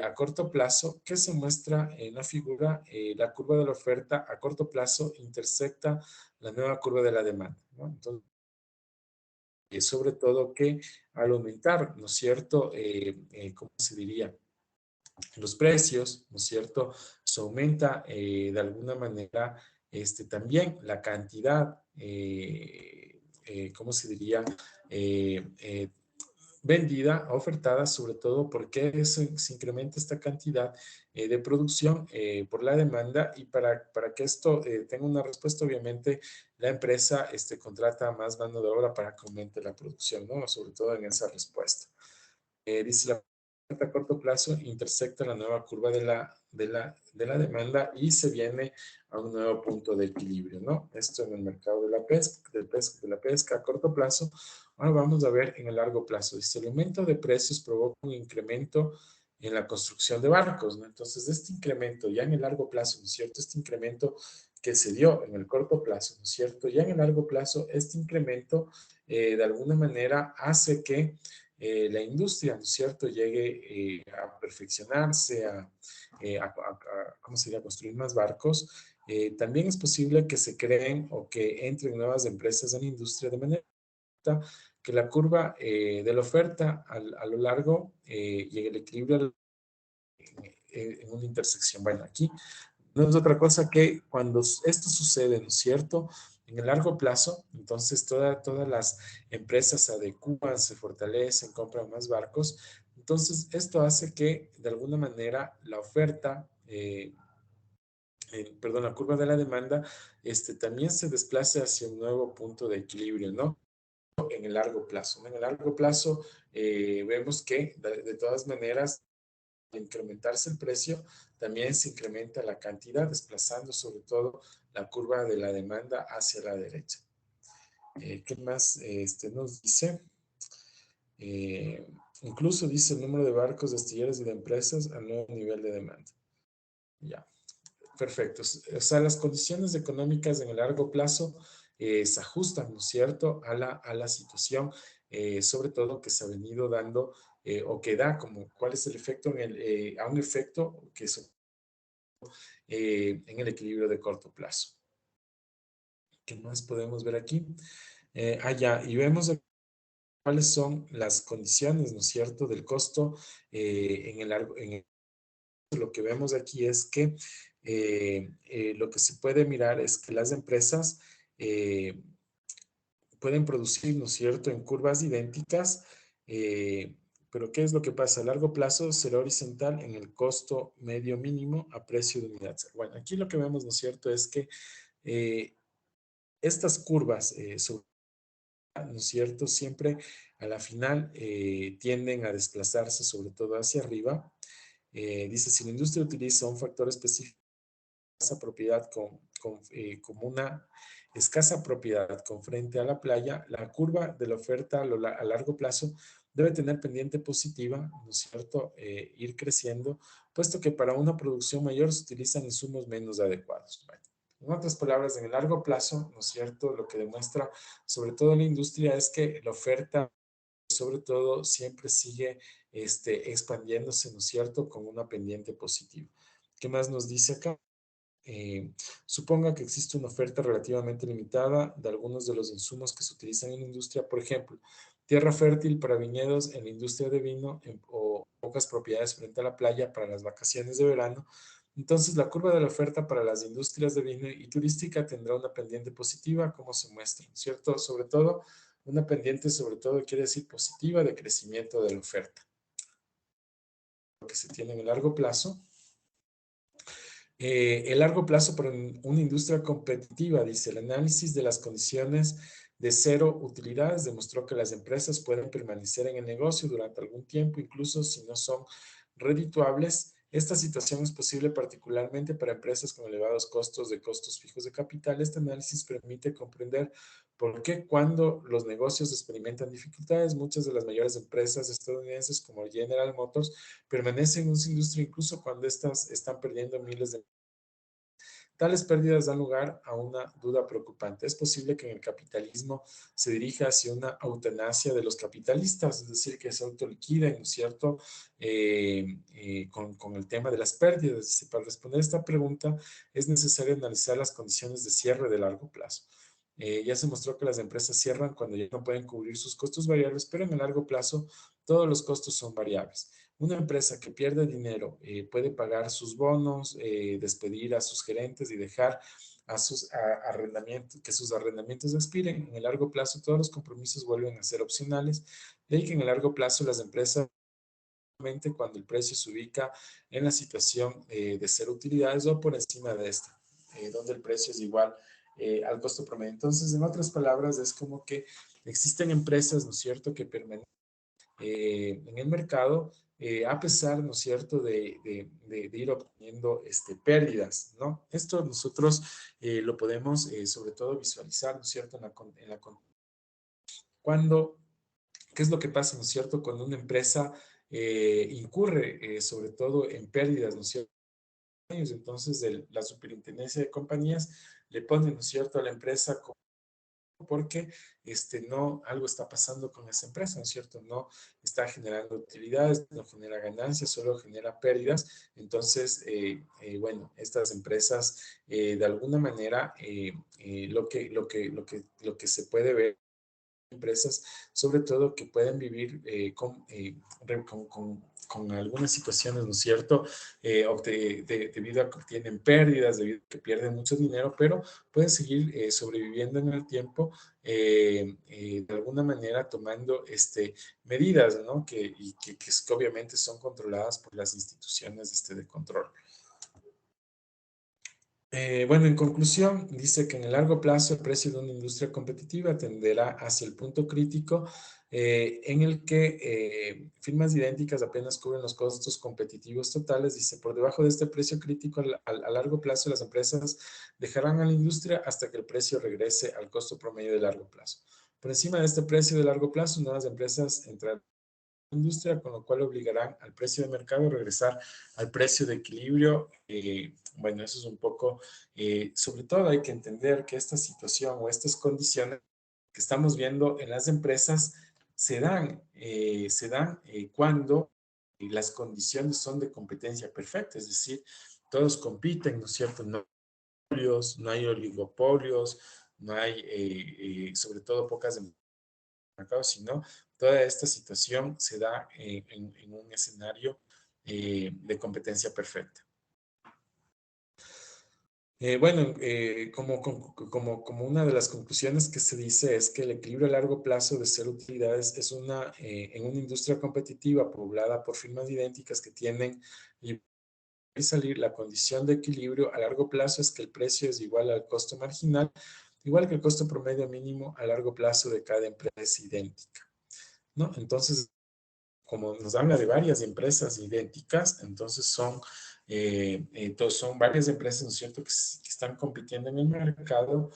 a corto plazo, que se muestra en la figura. La curva de la oferta a corto plazo intersecta la nueva curva de la demanda, ¿no? Entonces, sobre todo que al aumentar, ¿no es cierto?, ¿cómo se diría?, los precios, ¿no es cierto?, se aumenta de alguna manera también la cantidad, ¿cómo se diría?, vendida, ofertada, sobre todo porque se incrementa esta cantidad de producción por la demanda, y para que esto tenga una respuesta, obviamente la empresa contrata más mano de obra para que aumente la producción, ¿no? Sobre todo en esa respuesta. Dice la oferta a corto plazo intersecta la nueva curva de la demanda y se viene a un nuevo punto de equilibrio, ¿no? Esto en el mercado de la pesca a corto plazo. Ahora vamos a ver en el largo plazo. Dice, el aumento de precios provoca un incremento en la construcción de barcos, ¿no? Entonces, este incremento ya en el largo plazo, ¿no es cierto? Este incremento que se dio en el corto plazo, ¿no es cierto? Ya en el largo plazo, este incremento de alguna manera hace que la industria, ¿no es cierto?, llegue a perfeccionarse, ¿cómo sería?, construir más barcos. También es posible que se creen o que entren nuevas empresas en la industria de manera que la curva de la oferta a lo largo llegue al equilibrio en una intersección. Bueno, aquí no es otra cosa que cuando esto sucede, ¿no es cierto? En el largo plazo, entonces todas las empresas se adecúan, se fortalecen, compran más barcos. Entonces, esto hace que de alguna manera la oferta, perdón, la curva de la demanda, también se desplace hacia un nuevo punto de equilibrio, ¿no? En el largo plazo. En el largo plazo vemos que de todas maneras, al incrementarse el precio, también se incrementa la cantidad, desplazando sobre todo la curva de la demanda hacia la derecha. ¿Qué más nos dice? Incluso dice el número de barcos, de astilleros y de empresas al nuevo nivel de demanda. Ya, perfecto. O sea, las condiciones económicas en el largo plazo se ajustan, ¿no es cierto?, a la situación, sobre todo que se ha venido dando o que da como cuál es el efecto a un efecto que es en el equilibrio de corto plazo. ¿Qué más podemos ver aquí? Ya, y vemos cuáles son las condiciones, ¿no es cierto?, del costo en el largo. Lo que vemos aquí es que lo que se puede mirar es que las empresas pueden producir, ¿no es cierto?, en curvas idénticas, pero ¿qué es lo que pasa? A largo plazo será horizontal en el costo medio mínimo a precio de unidad. Bueno, aquí lo que vemos, ¿no es cierto?, es que estas curvas, ¿no es cierto?, siempre a la final tienden a desplazarse sobre todo hacia arriba. Dice, si la industria utiliza un factor específico, esa propiedad como una escasa propiedad con frente a la playa, la curva de la oferta a largo plazo debe tener pendiente positiva, ¿no es cierto?, ir creciendo, puesto que para una producción mayor se utilizan insumos menos adecuados. Bueno, en otras palabras, en el largo plazo, ¿no es cierto?, lo que demuestra sobre todo la industria es que la oferta sobre todo siempre sigue expandiéndose, ¿no es cierto?, con una pendiente positiva. ¿Qué más nos dice acá? Suponga que existe una oferta relativamente limitada de algunos de los insumos que se utilizan en la industria, por ejemplo, tierra fértil para viñedos en la industria de vino o pocas propiedades frente a la playa para las vacaciones de verano. Entonces, la curva de la oferta para las industrias de vino y turística tendrá una pendiente positiva, como se muestra, ¿cierto? Sobre todo, una pendiente, sobre todo, quiere decir positiva de crecimiento de la oferta. Lo que se tiene en el largo plazo. El largo plazo para una industria competitiva, dice, el análisis de las condiciones de cero utilidades demostró que las empresas pueden permanecer en el negocio durante algún tiempo, incluso si no son redituables. Esta situación es posible particularmente para empresas con elevados costos de costos fijos de capital. Este análisis permite comprender por qué cuando los negocios experimentan dificultades, muchas de las mayores empresas estadounidenses como General Motors permanecen en su industria incluso cuando estas están perdiendo miles de. Tales pérdidas dan lugar a una duda preocupante. Es posible que en el capitalismo se dirija hacia una eutanasia de los capitalistas, es decir, que se autoliquiden, ¿no es cierto?, con el tema de las pérdidas. Dice, para responder a esta pregunta es necesario analizar las condiciones de cierre de largo plazo. Ya se mostró que las empresas cierran cuando ya no pueden cubrir sus costos variables, pero en el largo plazo todos los costos son variables. Una empresa que pierde dinero puede pagar sus bonos, despedir a sus gerentes y dejar que sus arrendamientos expiren. En el largo plazo, todos los compromisos vuelven a ser opcionales. De ahí que en el largo plazo las empresas, cuando el precio se ubica en la situación de cero utilidades o por encima de esta, donde el precio es igual al costo promedio. Entonces, en otras palabras, es como que existen empresas, ¿no es cierto?, que permanecen en el mercado, a pesar, ¿no es cierto?, de ir obteniendo pérdidas, ¿no? Esto nosotros lo podemos sobre todo visualizar, ¿no es cierto?, cuando, ¿qué es lo que pasa, ¿no es cierto?, cuando una empresa incurre sobre todo en pérdidas, ¿no es cierto? Entonces la superintendencia de compañías le pone, ¿no es cierto?, a la empresa porque no, algo está pasando con esa empresa, ¿no es cierto? No está generando utilidades, no genera ganancias, solo genera pérdidas. Entonces, bueno, estas empresas, de alguna manera, lo que se puede ver empresas, sobre todo que pueden vivir con algunas situaciones, ¿no es cierto? Debido a que tienen pérdidas, debido a que pierden mucho dinero, pero pueden seguir sobreviviendo en el tiempo, de alguna manera tomando medidas, ¿no? Que obviamente son controladas por las instituciones de control. Bueno, en conclusión, dice que en el largo plazo el precio de una industria competitiva tenderá hacia el punto crítico en el que firmas idénticas apenas cubren los costos competitivos totales. Dice, por debajo de este precio crítico a largo plazo las empresas dejarán a la industria hasta que el precio regrese al costo promedio de largo plazo. Por encima de este precio de largo plazo, nuevas empresas entrarán industria, con lo cual obligarán al precio de mercado a regresar al precio de equilibrio. Bueno, eso es un poco, sobre todo hay que entender que esta situación o estas condiciones que estamos viendo en las empresas se dan cuando las condiciones son de competencia perfecta, es decir, todos compiten, ¿no es cierto? No hay oligopolios, no hay, sobre todo, pocas mercados, sino toda esta situación se da en un escenario de competencia perfecta. Bueno, como una de las conclusiones que se dice es que el equilibrio a largo plazo de ser utilidades es en una industria competitiva poblada por firmas idénticas que tienen y salir, la condición de equilibrio a largo plazo es que el precio es igual al costo marginal, igual que el costo promedio mínimo a largo plazo de cada empresa idéntica, ¿no? Entonces, como nos habla de varias empresas idénticas, entonces son varias empresas, ¿no es cierto?, que están compitiendo en el mercado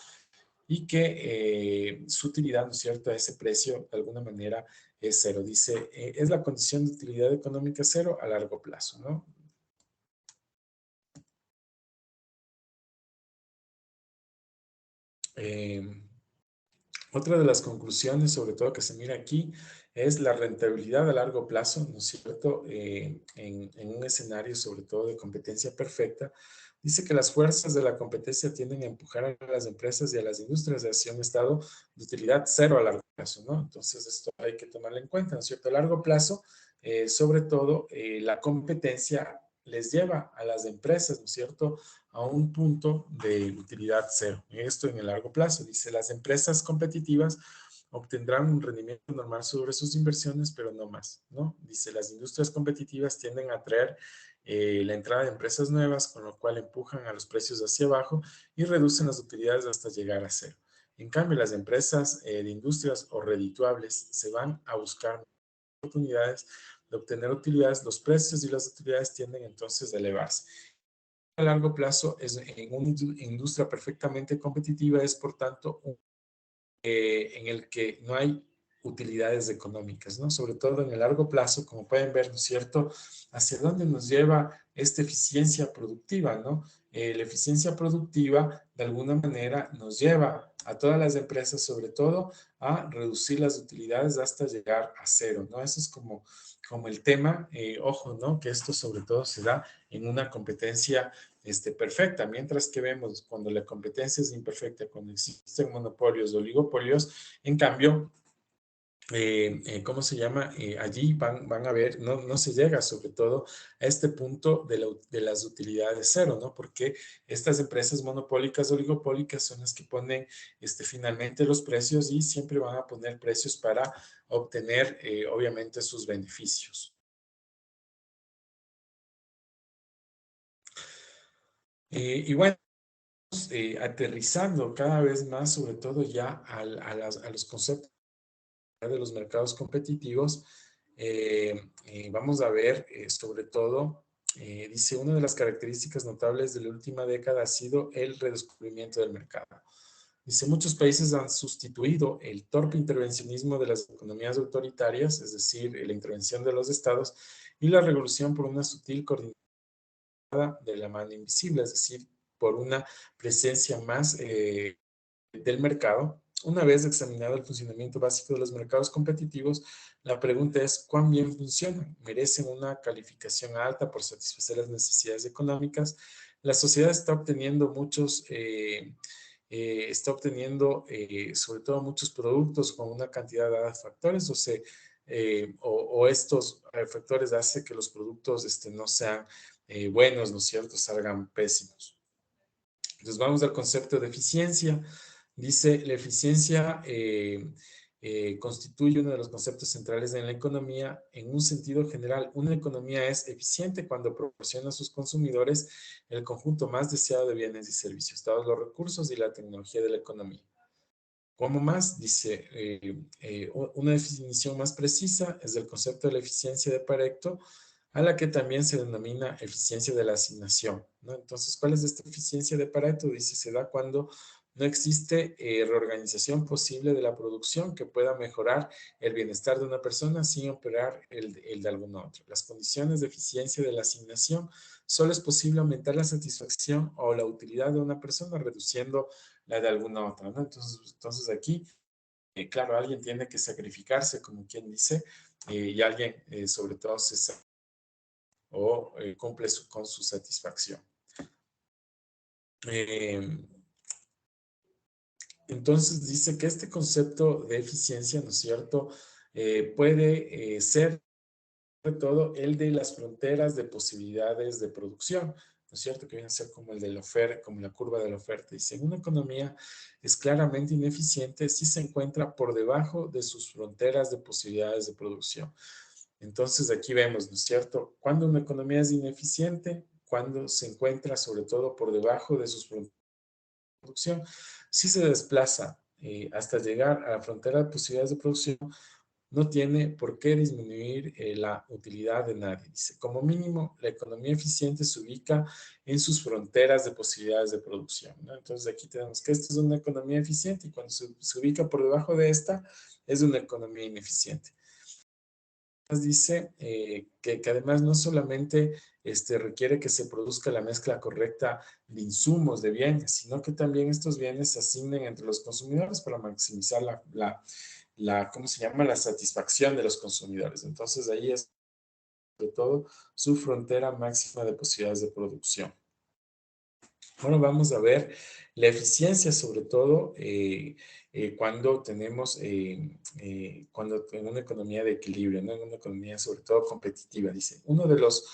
y que su utilidad, ¿no es cierto?, a ese precio de alguna manera es cero. Dice, es la condición de utilidad económica cero a largo plazo, ¿no? Otra de las conclusiones, sobre todo que se mira aquí, es la rentabilidad a largo plazo, ¿no es cierto? En un escenario, sobre todo, de competencia perfecta, dice que las fuerzas de la competencia tienden a empujar a las empresas y a las industrias hacia un estado de utilidad cero a largo plazo, ¿no? Entonces, esto hay que tomarlo en cuenta, ¿no es cierto? A largo plazo, sobre todo, la competencia les lleva a las empresas, ¿no es cierto?, a un punto de utilidad cero. Esto en el largo plazo. Dice, las empresas competitivas obtendrán un rendimiento normal sobre sus inversiones, pero no más, ¿no? Dice, las industrias competitivas tienden a atraer la entrada de empresas nuevas, con lo cual empujan a los precios hacia abajo y reducen las utilidades hasta llegar a cero. En cambio, las empresas de industrias o redituables se van a buscar oportunidades de obtener utilidades, los precios y las utilidades tienden entonces a elevarse. A largo plazo, en una industria perfectamente competitiva, es por tanto en el que no hay utilidades económicas, ¿no? Sobre todo en el largo plazo, como pueden ver, ¿no es cierto?, hacia dónde nos lleva esta eficiencia productiva, ¿no? La eficiencia productiva, de alguna manera, nos lleva a todas las empresas, sobre todo, a reducir las utilidades hasta llegar a cero, ¿no? Eso es como el tema, ojo, ¿no?, que esto sobre todo se da en una competencia perfecta, mientras que vemos cuando la competencia es imperfecta, cuando existen monopolios o oligopolios, en cambio, ¿cómo se llama? Allí van a ver, no se llega sobre todo a este punto de las utilidades cero, ¿no? Porque estas empresas monopólicas, oligopólicas son las que ponen finalmente los precios y siempre van a poner precios para obtener, obviamente, sus beneficios. Y bueno, aterrizando cada vez más, sobre todo ya a los conceptos de los mercados competitivos, vamos a ver sobre todo, dice, una de las características notables de la última década ha sido el redescubrimiento del mercado. Dice, muchos países han sustituido el torpe intervencionismo de las economías autoritarias, es decir, la intervención de los estados, y la revolución por una sutil coordinación de la mano invisible, es decir, por una presencia más del mercado. Una vez examinado el funcionamiento básico de los mercados competitivos, la pregunta es, ¿cuán bien funcionan? ¿Merecen una calificación alta por satisfacer las necesidades económicas? La sociedad está obteniendo muchos está obteniendo sobre todo muchos productos con una cantidad dada de factores o estos factores hacen que los productos no sean buenos, ¿no es cierto? Salgan pésimos. Entonces vamos al concepto de eficiencia. Dice, la eficiencia constituye uno de los conceptos centrales en la economía. En un sentido general, una economía es eficiente cuando proporciona a sus consumidores el conjunto más deseado de bienes y servicios, dados los recursos y la tecnología de la economía. ¿Cómo más? Dice, una definición más precisa es el concepto de la eficiencia de Pareto, a la que también se denomina eficiencia de la asignación, ¿no? Entonces, ¿cuál es esta eficiencia de Pareto? Dice, se da cuando no existe reorganización posible de la producción que pueda mejorar el bienestar de una persona sin operar el de alguna otra. Las condiciones de eficiencia de la asignación solo es posible aumentar la satisfacción o la utilidad de una persona reduciendo la de alguna otra, ¿no? Entonces aquí, claro, alguien tiene que sacrificarse, como quien dice, y alguien sobre todo cumple con su satisfacción. Entonces dice que este concepto de eficiencia, ¿no es cierto?, puede ser sobre todo el de las fronteras de posibilidades de producción, ¿no es cierto?, que viene a ser como el de la oferta, como la curva de la oferta. Dice, en una economía es claramente ineficiente si se encuentra por debajo de sus fronteras de posibilidades de producción. Entonces aquí vemos, ¿no es cierto?, cuando una economía es ineficiente, cuando se encuentra sobre todo por debajo de sus fronteras de producción, si se desplaza hasta llegar a la frontera de posibilidades de producción, no tiene por qué disminuir la utilidad de nadie. Dice, como mínimo, la economía eficiente se ubica en sus fronteras de posibilidades de producción, ¿no? Entonces aquí tenemos que esta es una economía eficiente y cuando se ubica por debajo de esta, es una economía ineficiente. Dice que además no solamente requiere que se produzca la mezcla correcta de insumos, de bienes, sino que también estos bienes se asignen entre los consumidores para maximizar ¿cómo se llama? La satisfacción de los consumidores. Entonces ahí es sobre todo su frontera máxima de posibilidades de producción. Bueno, vamos a ver la eficiencia sobre todo cuando tenemos, cuando en una economía de equilibrio, ¿no? En una economía sobre todo competitiva, dice. Uno de los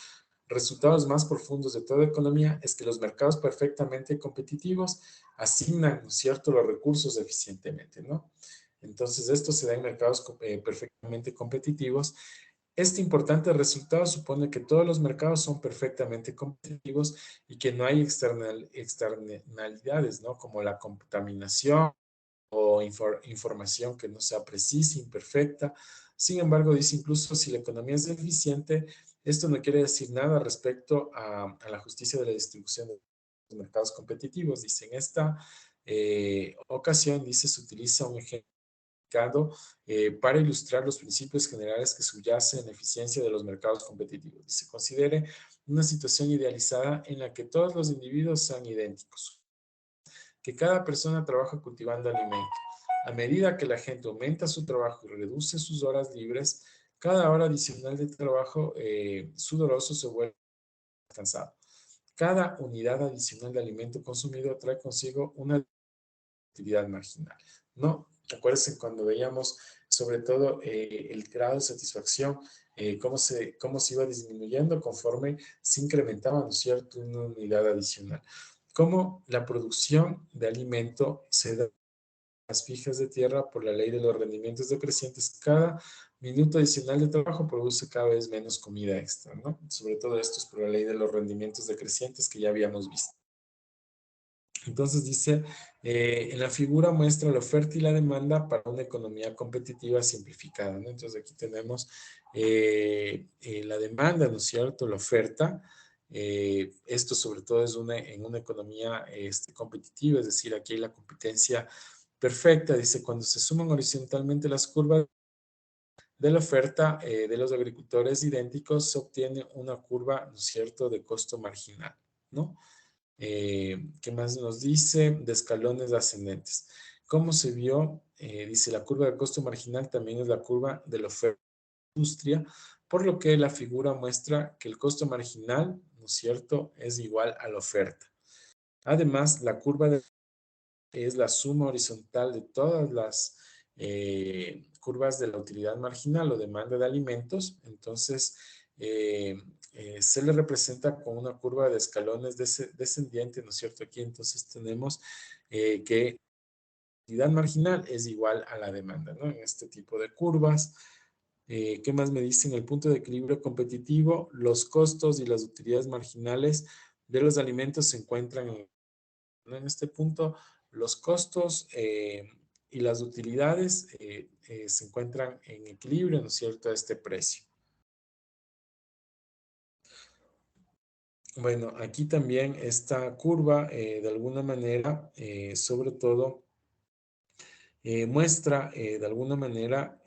resultados más profundos de toda economía es que los mercados perfectamente competitivos asignan, ¿no es cierto?, los recursos eficientemente, ¿no? Entonces, esto se da en mercados perfectamente competitivos. Este importante resultado supone que todos los mercados son perfectamente competitivos y que no hay externalidades, ¿no? Como la contaminación o información que no sea precisa, imperfecta. Sin embargo, dice incluso si la economía es eficiente, esto no quiere decir nada respecto a la justicia de la distribución de los mercados competitivos. Dice, en esta ocasión, dice, se utiliza un ejemplo para ilustrar los principios generales que subyacen en la eficiencia de los mercados competitivos. Dice, considere una situación idealizada en la que todos los individuos sean idénticos, que cada persona trabaja cultivando alimento. A medida que la gente aumenta su trabajo y reduce sus horas libres, cada hora adicional de trabajo sudoroso se vuelve cansado. Cada unidad adicional de alimento consumido trae consigo una actividad marginal, ¿no? Acuérdense cuando veíamos sobre todo el grado de satisfacción, cómo se iba disminuyendo conforme se incrementaba, ¿no es cierto?, una unidad adicional. Cómo la producción de alimento se da las fijas de tierra por la ley de los rendimientos decrecientes. Cada minuto adicional de trabajo produce cada vez menos comida extra, ¿no? Sobre todo esto es por la ley de los rendimientos decrecientes que ya habíamos visto. Entonces dice, en la figura muestra la oferta y la demanda para una economía competitiva simplificada, ¿no? Entonces aquí tenemos la demanda, ¿no es cierto? La oferta. Esto sobre todo es en una economía competitiva, es decir, aquí hay la competencia perfecta. Dice, cuando se suman horizontalmente las curvas de la oferta de los agricultores idénticos, se obtiene una curva, ¿no es cierto?, de costo marginal, ¿no? ¿Qué más nos dice? De escalones ascendentes. ¿Cómo se vio? Dice, la curva de costo marginal también es la curva de la oferta de la industria, por lo que la figura muestra que el costo marginal, ¿no es cierto?, es igual a la oferta. Además, la curva de es la suma horizontal de todas las curvas de la utilidad marginal o demanda de alimentos. Entonces, se le representa con una curva de escalones descendiente, ¿no es cierto? Aquí entonces tenemos que la utilidad marginal es igual a la demanda, ¿no? En este tipo de curvas. ¿Qué más me dicen? El punto de equilibrio competitivo, los costos y las utilidades marginales de los alimentos se encuentran en este punto. Los costos y las utilidades se encuentran en equilibrio, ¿no es cierto?, a este precio. Bueno, aquí también esta curva, de alguna manera, sobre todo, muestra de alguna manera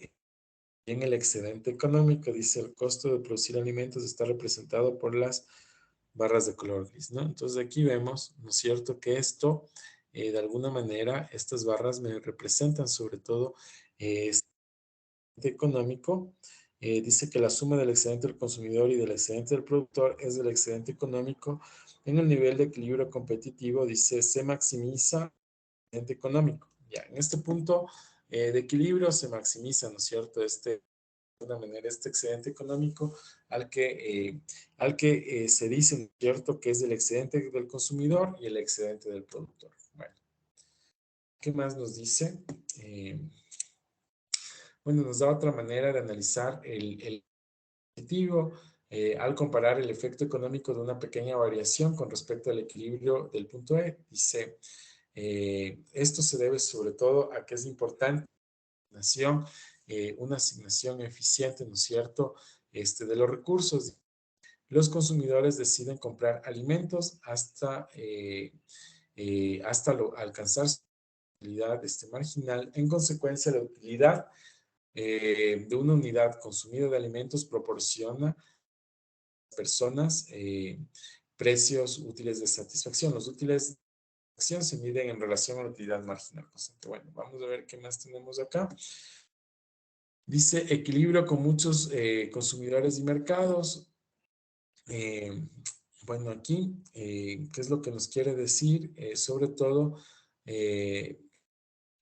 en el excedente económico. Dice, el costo de producir alimentos está representado por las barras de color gris, ¿no? Entonces aquí vemos, ¿no es cierto?, que esto, de alguna manera, estas barras me representan sobre todo económico. Dice que la suma del excedente del consumidor y del excedente del productor es del excedente económico. En el nivel de equilibrio competitivo, dice, se maximiza el excedente económico. Ya, en este punto de equilibrio se maximiza, ¿no es cierto?, de alguna manera este excedente económico al que se dice, ¿no es cierto?, que es el excedente del consumidor y el excedente del productor. Bueno, ¿qué más nos dice? Bueno, nos da otra manera de analizar el positivo al comparar el efecto económico de una pequeña variación con respecto al equilibrio del punto E. Dice, esto se debe sobre todo a que es importante una asignación eficiente, ¿no es cierto?, de los recursos. Los consumidores deciden comprar alimentos hasta alcanzar su utilidad marginal. En consecuencia, la utilidad de una unidad consumida de alimentos proporciona a las personas precios útiles de satisfacción. Los útiles de satisfacción se miden en relación a la utilidad marginal constante. Bueno, vamos a ver qué más tenemos acá. Dice equilibrio con muchos consumidores y mercados. Bueno, aquí, ¿qué es lo que nos quiere decir? Sobre todo,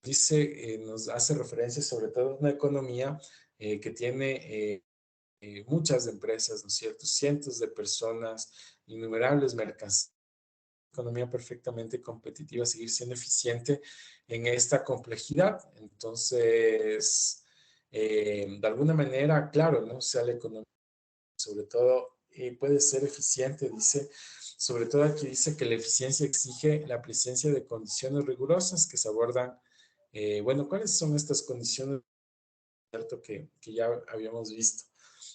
dice, nos hace referencia sobre todo a una economía que tiene muchas empresas, ¿no es cierto? Cientos de personas, innumerables mercancías, economía perfectamente competitiva, seguir siendo eficiente en esta complejidad. Entonces, de alguna manera, claro, ¿no? O sea, la economía, sobre todo, puede ser eficiente, dice, sobre todo aquí dice que la eficiencia exige la presencia de condiciones rigurosas que se abordan. Bueno, ¿cuáles son estas condiciones, cierto, que ya habíamos visto?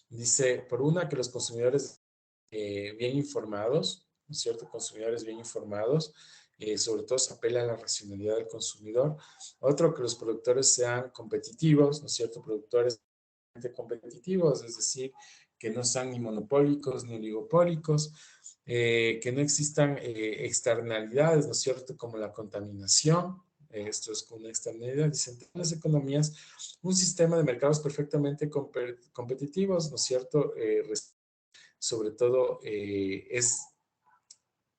Dice, por una, que los consumidores bien informados, ¿no es cierto? Consumidores bien informados, sobre todo se apela a la racionalidad del consumidor. Otro, que los productores sean competitivos, ¿no es cierto? Productores competitivos, es decir, que no sean ni monopólicos ni oligopólicos, que no existan externalidades, ¿no es cierto?, como la contaminación. Esto es una externalidad. Dicen, en las economías, un sistema de mercados perfectamente competitivos, ¿no es cierto?, sobre todo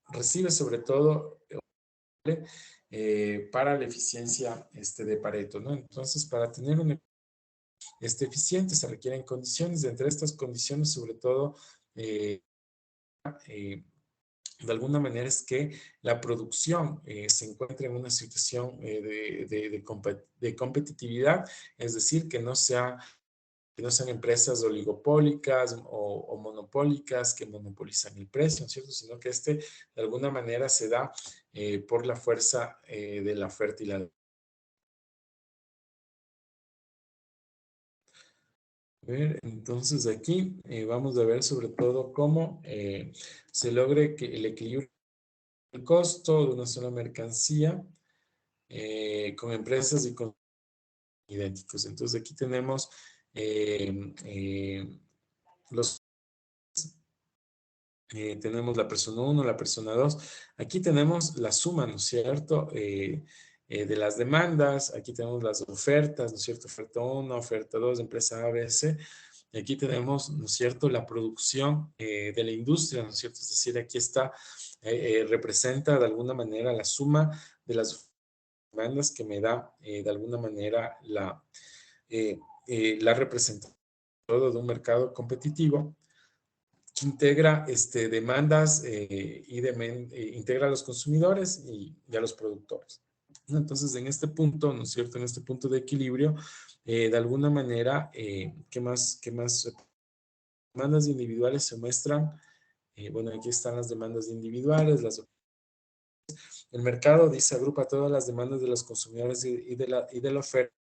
recibe sobre todo para la eficiencia de Pareto, ¿no? Entonces, para tener un eficiente se requieren condiciones. De entre estas condiciones, sobre todo, de alguna manera es que la producción se encuentre en una situación de competitividad, es decir, que no sean empresas oligopólicas o monopólicas que monopolizan el precio, ¿no es cierto? Sino que de alguna manera se da por la fuerza de la oferta y la demanda. Entonces aquí vamos a ver sobre todo cómo se logre que el equilibrio del costo de una sola mercancía con empresas y con idénticos. Entonces aquí tenemos los tenemos la persona 1, la persona 2. Aquí tenemos la suma, ¿no es cierto?, de las demandas. Aquí tenemos las ofertas, ¿no es cierto? Oferta 1, oferta 2, empresa A, B, C. Y aquí tenemos, ¿no es cierto?, la producción de la industria, ¿no es cierto? Es decir, aquí está, representa de alguna manera la suma de las demandas que me da de alguna manera la representación de un mercado competitivo que integra demandas integra a los consumidores y a los productores. Entonces, en este punto, ¿no es cierto? En este punto de equilibrio, de alguna manera, ¿qué más demandas individuales se muestran? Bueno, aquí están las demandas individuales, el mercado dice agrupa todas las demandas de los consumidores y de la oferta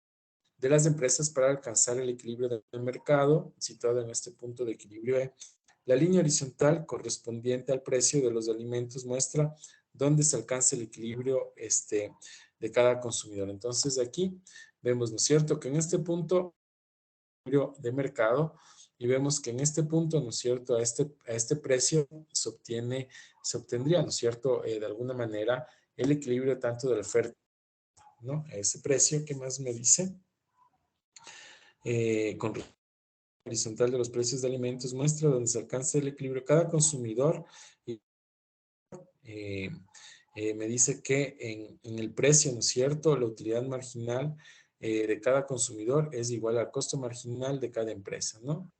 de las empresas para alcanzar el equilibrio del mercado, situado en este punto de equilibrio E. La línea horizontal correspondiente al precio de los alimentos muestra dónde se alcanza el equilibrio de cada consumidor. Entonces aquí vemos, ¿no es cierto?, que en este punto de mercado y vemos que en este punto, ¿no es cierto?, a este precio se obtendría, ¿no es cierto?, de alguna manera el equilibrio tanto de la oferta, ¿no? A ese precio, ¿qué más me dice? Con horizontal de los precios de alimentos muestra donde se alcanza el equilibrio cada consumidor y me dice que en el precio, ¿no es cierto?, la utilidad marginal de cada consumidor es igual al costo marginal de cada empresa, ¿no?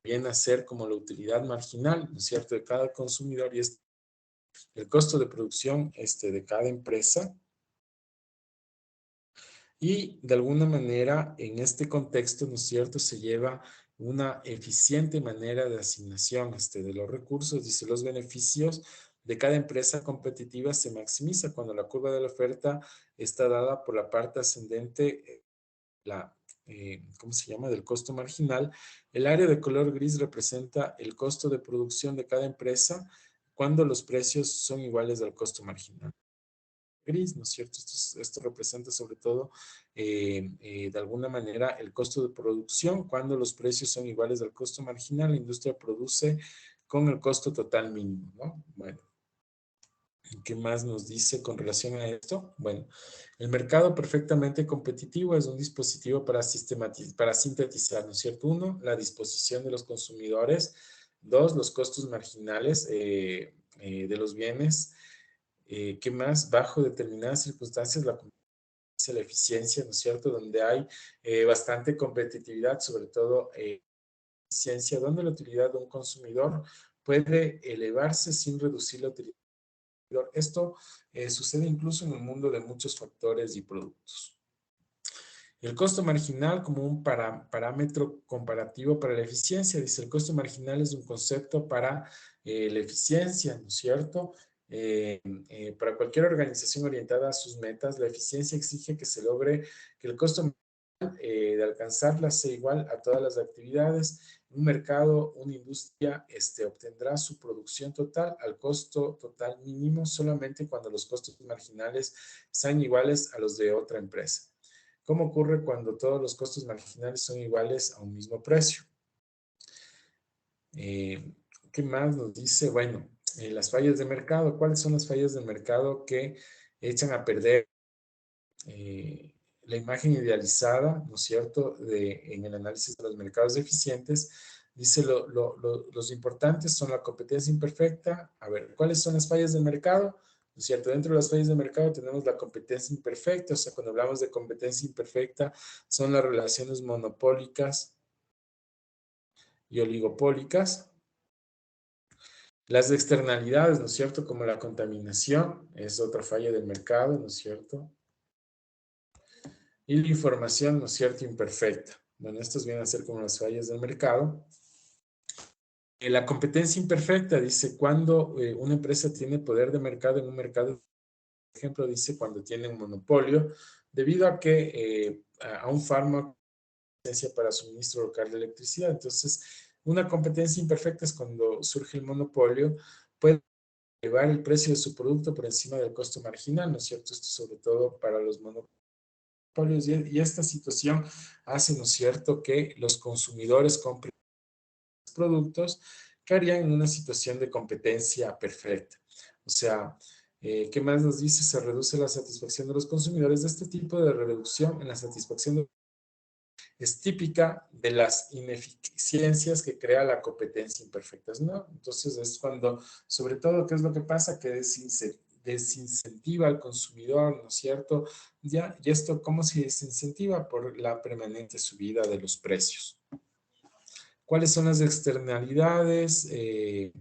Viene a ser como la utilidad marginal, ¿no es cierto?, de cada consumidor y es el costo de producción de cada empresa. Y de alguna manera, en este contexto, ¿no es cierto?, se lleva una eficiente manera de asignación de los recursos. Dice, los beneficios de cada empresa competitiva se maximiza cuando la curva de la oferta está dada por la parte ascendente, ¿cómo se llama?, del costo marginal. El área de color gris representa el costo de producción de cada empresa cuando los precios son iguales al costo marginal. Gris, ¿no es cierto? Esto representa sobre todo, de alguna manera, el costo de producción. Cuando los precios son iguales al costo marginal, la industria produce con el costo total mínimo, ¿no? Bueno, ¿qué más nos dice con relación a esto? Bueno, el mercado perfectamente competitivo es un dispositivo para sintetizar, ¿no es cierto? Uno, la disposición de los consumidores. Dos, los costos marginales de los bienes. ¿Qué más? Bajo determinadas circunstancias, la eficiencia, ¿no es cierto? Donde hay bastante competitividad, sobre todo eficiencia, donde la utilidad de un consumidor puede elevarse sin reducir la utilidad del consumidor. Esto sucede incluso en el mundo de muchos factores y productos. El costo marginal como un parámetro comparativo para la eficiencia. Dice, el costo marginal es un concepto para la eficiencia, ¿no es cierto? Para cualquier organización orientada a sus metas, la eficiencia exige que se logre que el costo marginal de alcanzarla sea igual a todas las actividades. Un mercado, una industria obtendrá su producción total al costo total mínimo solamente cuando los costos marginales sean iguales a los de otra empresa. ¿Cómo ocurre cuando todos los costos marginales son iguales a un mismo precio? ¿Qué más nos dice? Bueno, las fallas de mercado. ¿Cuáles son las fallas del mercado que echan a perder la imagen idealizada, ¿no es cierto?, en el análisis de los mercados eficientes? Dice, los importantes son la competencia imperfecta. A ver, ¿cuáles son las fallas del mercado? ¿No es cierto? Dentro de las fallas de mercado tenemos la competencia imperfecta, o sea, cuando hablamos de competencia imperfecta, son las relaciones monopólicas y oligopólicas. Las externalidades, ¿no es cierto? Como la contaminación, es otra falla del mercado, ¿no es cierto? Y la información, ¿no es cierto?, imperfecta. Bueno, estos vienen a ser como las fallas del mercado. La competencia imperfecta dice cuando una empresa tiene poder de mercado en un mercado, por ejemplo, dice cuando tiene un monopolio, debido a que a un fármaco para suministro local de electricidad. Entonces, una competencia imperfecta es cuando surge el monopolio, puede elevar el precio de su producto por encima del costo marginal, ¿no es cierto? Esto sobre todo para los monopolios y esta situación hace, ¿no es cierto?, que los consumidores compren productos que harían en una situación de competencia perfecta. O sea, ¿qué más nos dice? Se reduce la satisfacción de los consumidores. De este tipo de reducción en la satisfacción es típica de las ineficiencias que crea la competencia imperfecta, ¿no? Entonces es cuando, sobre todo, ¿qué es lo que pasa? Que desincentiva al consumidor, ¿no es cierto? ¿Y esto cómo se desincentiva? Por la permanente subida de los precios. ¿Cuáles son las externalidades del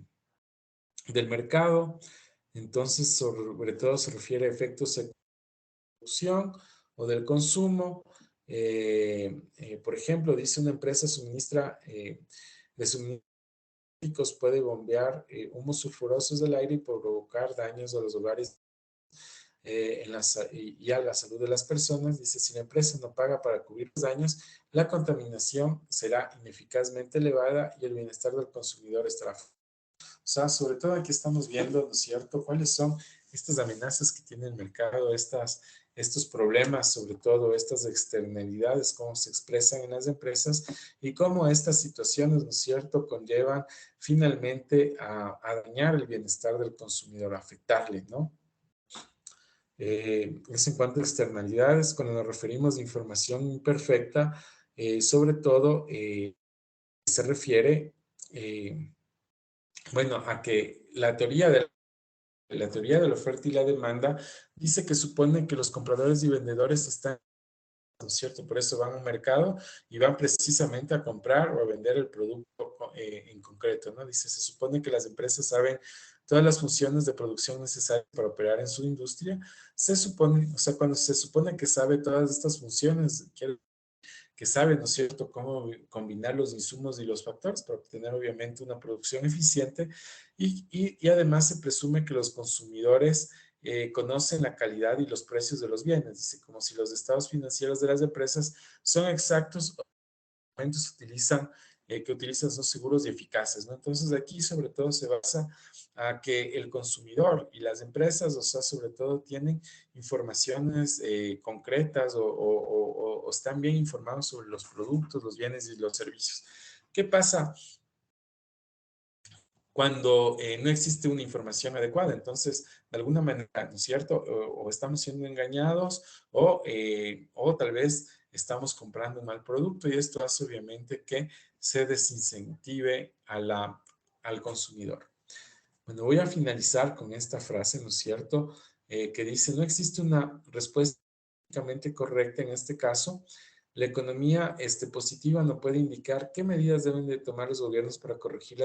mercado? Entonces, sobre todo se refiere a efectos de producción o del consumo. Por ejemplo, dice una empresa de suministros puede bombear humos sulfurosos del aire y provocar daños a los hogares y a la salud de las personas. Dice, si la empresa no paga para cubrir los daños, la contaminación será ineficazmente elevada y el bienestar del consumidor estará. O sea, sobre todo aquí estamos viendo, ¿no es cierto?, cuáles son estas amenazas que tiene el mercado, estos problemas, sobre todo estas externalidades, cómo se expresan en las empresas y cómo estas situaciones, ¿no es cierto?, conllevan finalmente a dañar el bienestar del consumidor, a afectarle, ¿no? Es en cuanto a externalidades, cuando nos referimos a información imperfecta, sobre todo se refiere, bueno, a que la teoría de la oferta y la demanda dice que supone que los compradores y vendedores están, ¿no es cierto? Por eso van a un mercado y van precisamente a comprar o a vender el producto en concreto, ¿no? Dice, se supone que las empresas saben todas las funciones de producción necesarias para operar en su industria. Se supone, o sea, cuando se supone que sabe todas estas funciones, que sabe, ¿no es cierto?, cómo combinar los insumos y los factores para obtener obviamente una producción eficiente y además se presume que los consumidores conocen la calidad y los precios de los bienes. Dice, como si los estados financieros de las empresas son exactos, que utilizan son seguros y eficaces, ¿no? Entonces aquí sobre todo se basa a que el consumidor y las empresas, o sea, sobre todo tienen informaciones concretas o están bien informados sobre los productos, los bienes y los servicios. ¿Qué pasa cuando no existe una información adecuada? Entonces, de alguna manera, ¿no es cierto? O estamos siendo engañados o tal vez estamos comprando un mal producto y esto hace obviamente que se desincentive al consumidor. Bueno, voy a finalizar con esta frase, ¿no es cierto? Que dice, no existe una respuesta correcta en este caso. La economía positiva no puede indicar qué medidas deben de tomar los gobiernos para corregir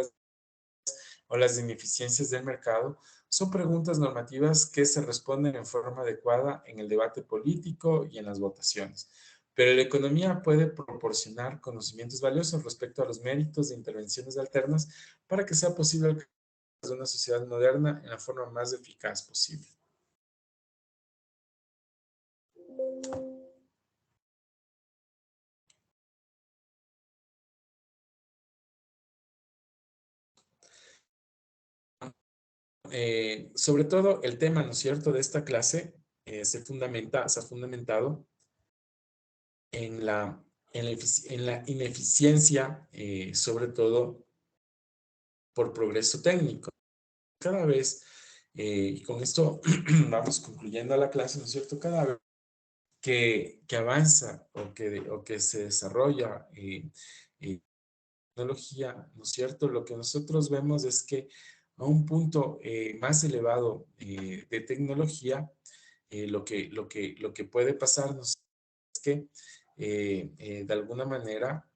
las ineficiencias del mercado. Son preguntas normativas que se responden en forma adecuada en el debate político y en las votaciones. Pero la economía puede proporcionar conocimientos valiosos respecto a los méritos de intervenciones alternas para que sea posible alcanzar una sociedad moderna en la forma más eficaz posible. Sobre todo el tema, ¿no es cierto?, de esta clase se ha fundamentado en la ineficiencia, sobre todo por progreso técnico. Cada vez, y con esto vamos concluyendo la clase, ¿no es cierto?, cada vez que avanza o que se desarrolla tecnología, ¿no es cierto?, lo que nosotros vemos es que a un punto más elevado de tecnología, lo que puede pasar, ¿no es que de alguna manera,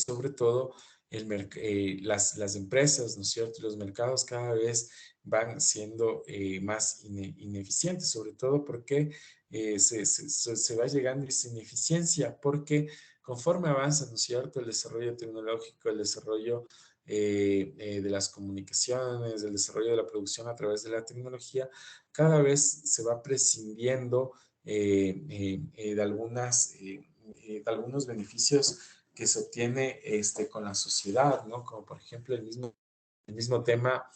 sobre todo las empresas, ¿no es cierto? Los mercados cada vez van siendo más ineficientes, sobre todo porque se va llegando a esa ineficiencia, porque conforme avanza, ¿no es cierto?, el desarrollo tecnológico, el desarrollo de las comunicaciones, el desarrollo de la producción a través de la tecnología, cada vez se va prescindiendo de algunos beneficios que se obtiene con la sociedad, ¿no? Como por ejemplo el mismo tema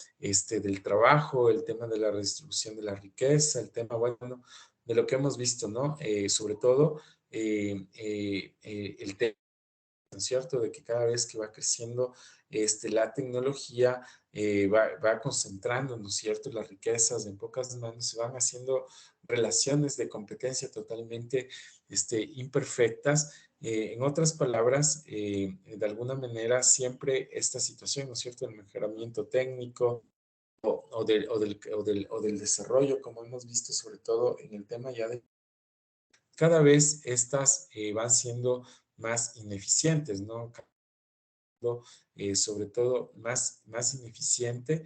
del trabajo, el tema de la redistribución de la riqueza, el tema, bueno, de lo que hemos visto, ¿no? Sobre todo el tema, ¿no es cierto?, de que cada vez que va creciendo la tecnología, va concentrando, ¿no es cierto?, las riquezas en pocas manos, se van haciendo relaciones de competencia totalmente imperfectas. En otras palabras, de alguna manera, siempre esta situación, ¿no es cierto?, el mejoramiento técnico o del desarrollo, como hemos visto sobre todo en el tema ya de cada vez estas van siendo más ineficientes, ¿no? Sobre todo más ineficiente.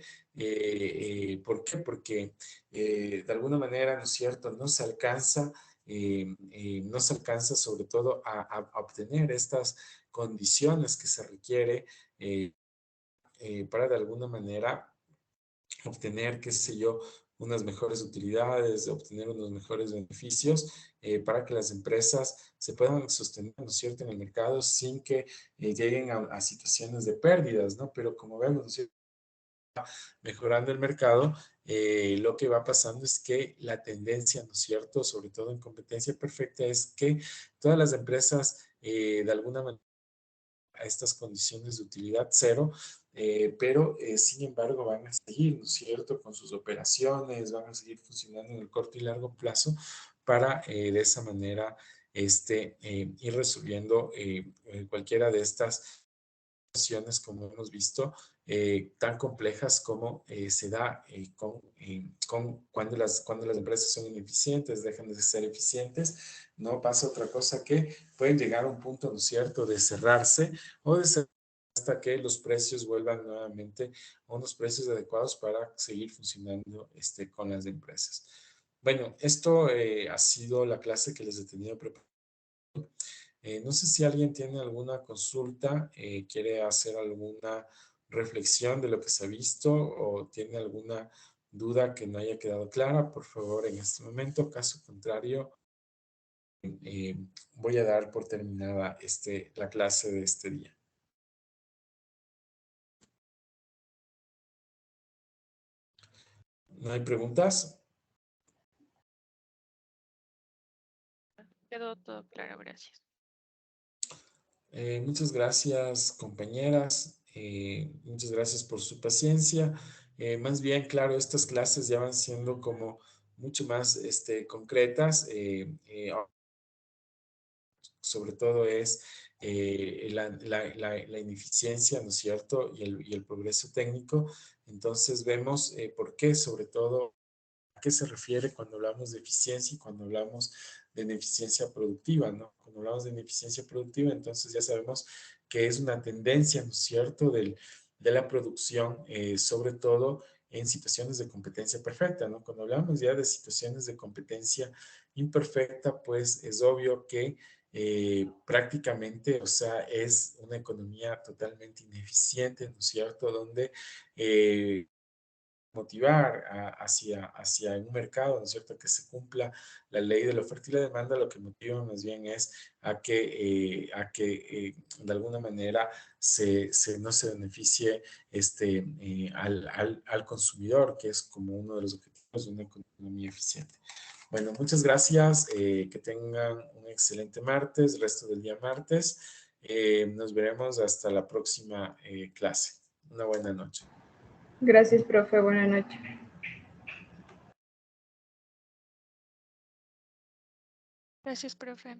¿Por qué? Porque de alguna manera, ¿no es cierto?, no se alcanza sobre todo a obtener estas condiciones que se requiere para de alguna manera obtener, qué sé yo, unas mejores utilidades, obtener unos mejores beneficios para que las empresas se puedan sostener, ¿no es cierto?, en el mercado sin que lleguen a situaciones de pérdidas, ¿no? Pero como vemos, ¿no es cierto?, mejorando el mercado, lo que va pasando es que la tendencia, ¿no es cierto?, sobre todo en competencia perfecta, es que todas las empresas de alguna manera a estas condiciones de utilidad cero, pero sin embargo van a seguir, ¿no es cierto?, con sus operaciones, van a seguir funcionando en el corto y largo plazo para de esa manera ir resolviendo cualquiera de estas situaciones, como hemos visto, tan complejas como se da con cuando las empresas son ineficientes, dejan de ser eficientes, no pasa otra cosa que pueden llegar a un punto, ¿no es cierto?, de cerrarse o de cerrar hasta que los precios vuelvan nuevamente a unos precios adecuados para seguir funcionando con las empresas. Bueno, esto ha sido la clase que les he tenido preparada. No sé si alguien tiene alguna consulta, quiere hacer alguna reflexión de lo que se ha visto o tiene alguna duda que no haya quedado clara, por favor, en este momento. Caso contrario, voy a dar por terminada la clase de este día. ¿No hay preguntas? Quedó todo claro, gracias. Muchas gracias, compañeras. Muchas gracias por su paciencia. Más bien, claro, estas clases ya van siendo como mucho más concretas. Sobre todo es la ineficiencia, ¿no es cierto? Y el progreso técnico. Entonces vemos por qué, sobre todo, a qué se refiere cuando hablamos de eficiencia y cuando hablamos de ineficiencia productiva, ¿no? Cuando hablamos de ineficiencia productiva, entonces ya sabemos que es una tendencia, ¿no es cierto?, de la producción, sobre todo en situaciones de competencia perfecta, ¿no? Cuando hablamos ya de situaciones de competencia imperfecta, pues es obvio que prácticamente, o sea, es una economía totalmente ineficiente, ¿no es cierto?, donde motivar hacia un mercado, ¿no es cierto?, que se cumpla la ley de la oferta y la demanda, lo que motiva más bien es a que de alguna manera no se beneficie al consumidor, que es como uno de los objetivos de una economía eficiente. Bueno, muchas gracias, que tengan un excelente martes, resto del día martes. Nos veremos hasta la próxima clase. Una buena noche. Gracias, profe. Buenas noches. Gracias, profe.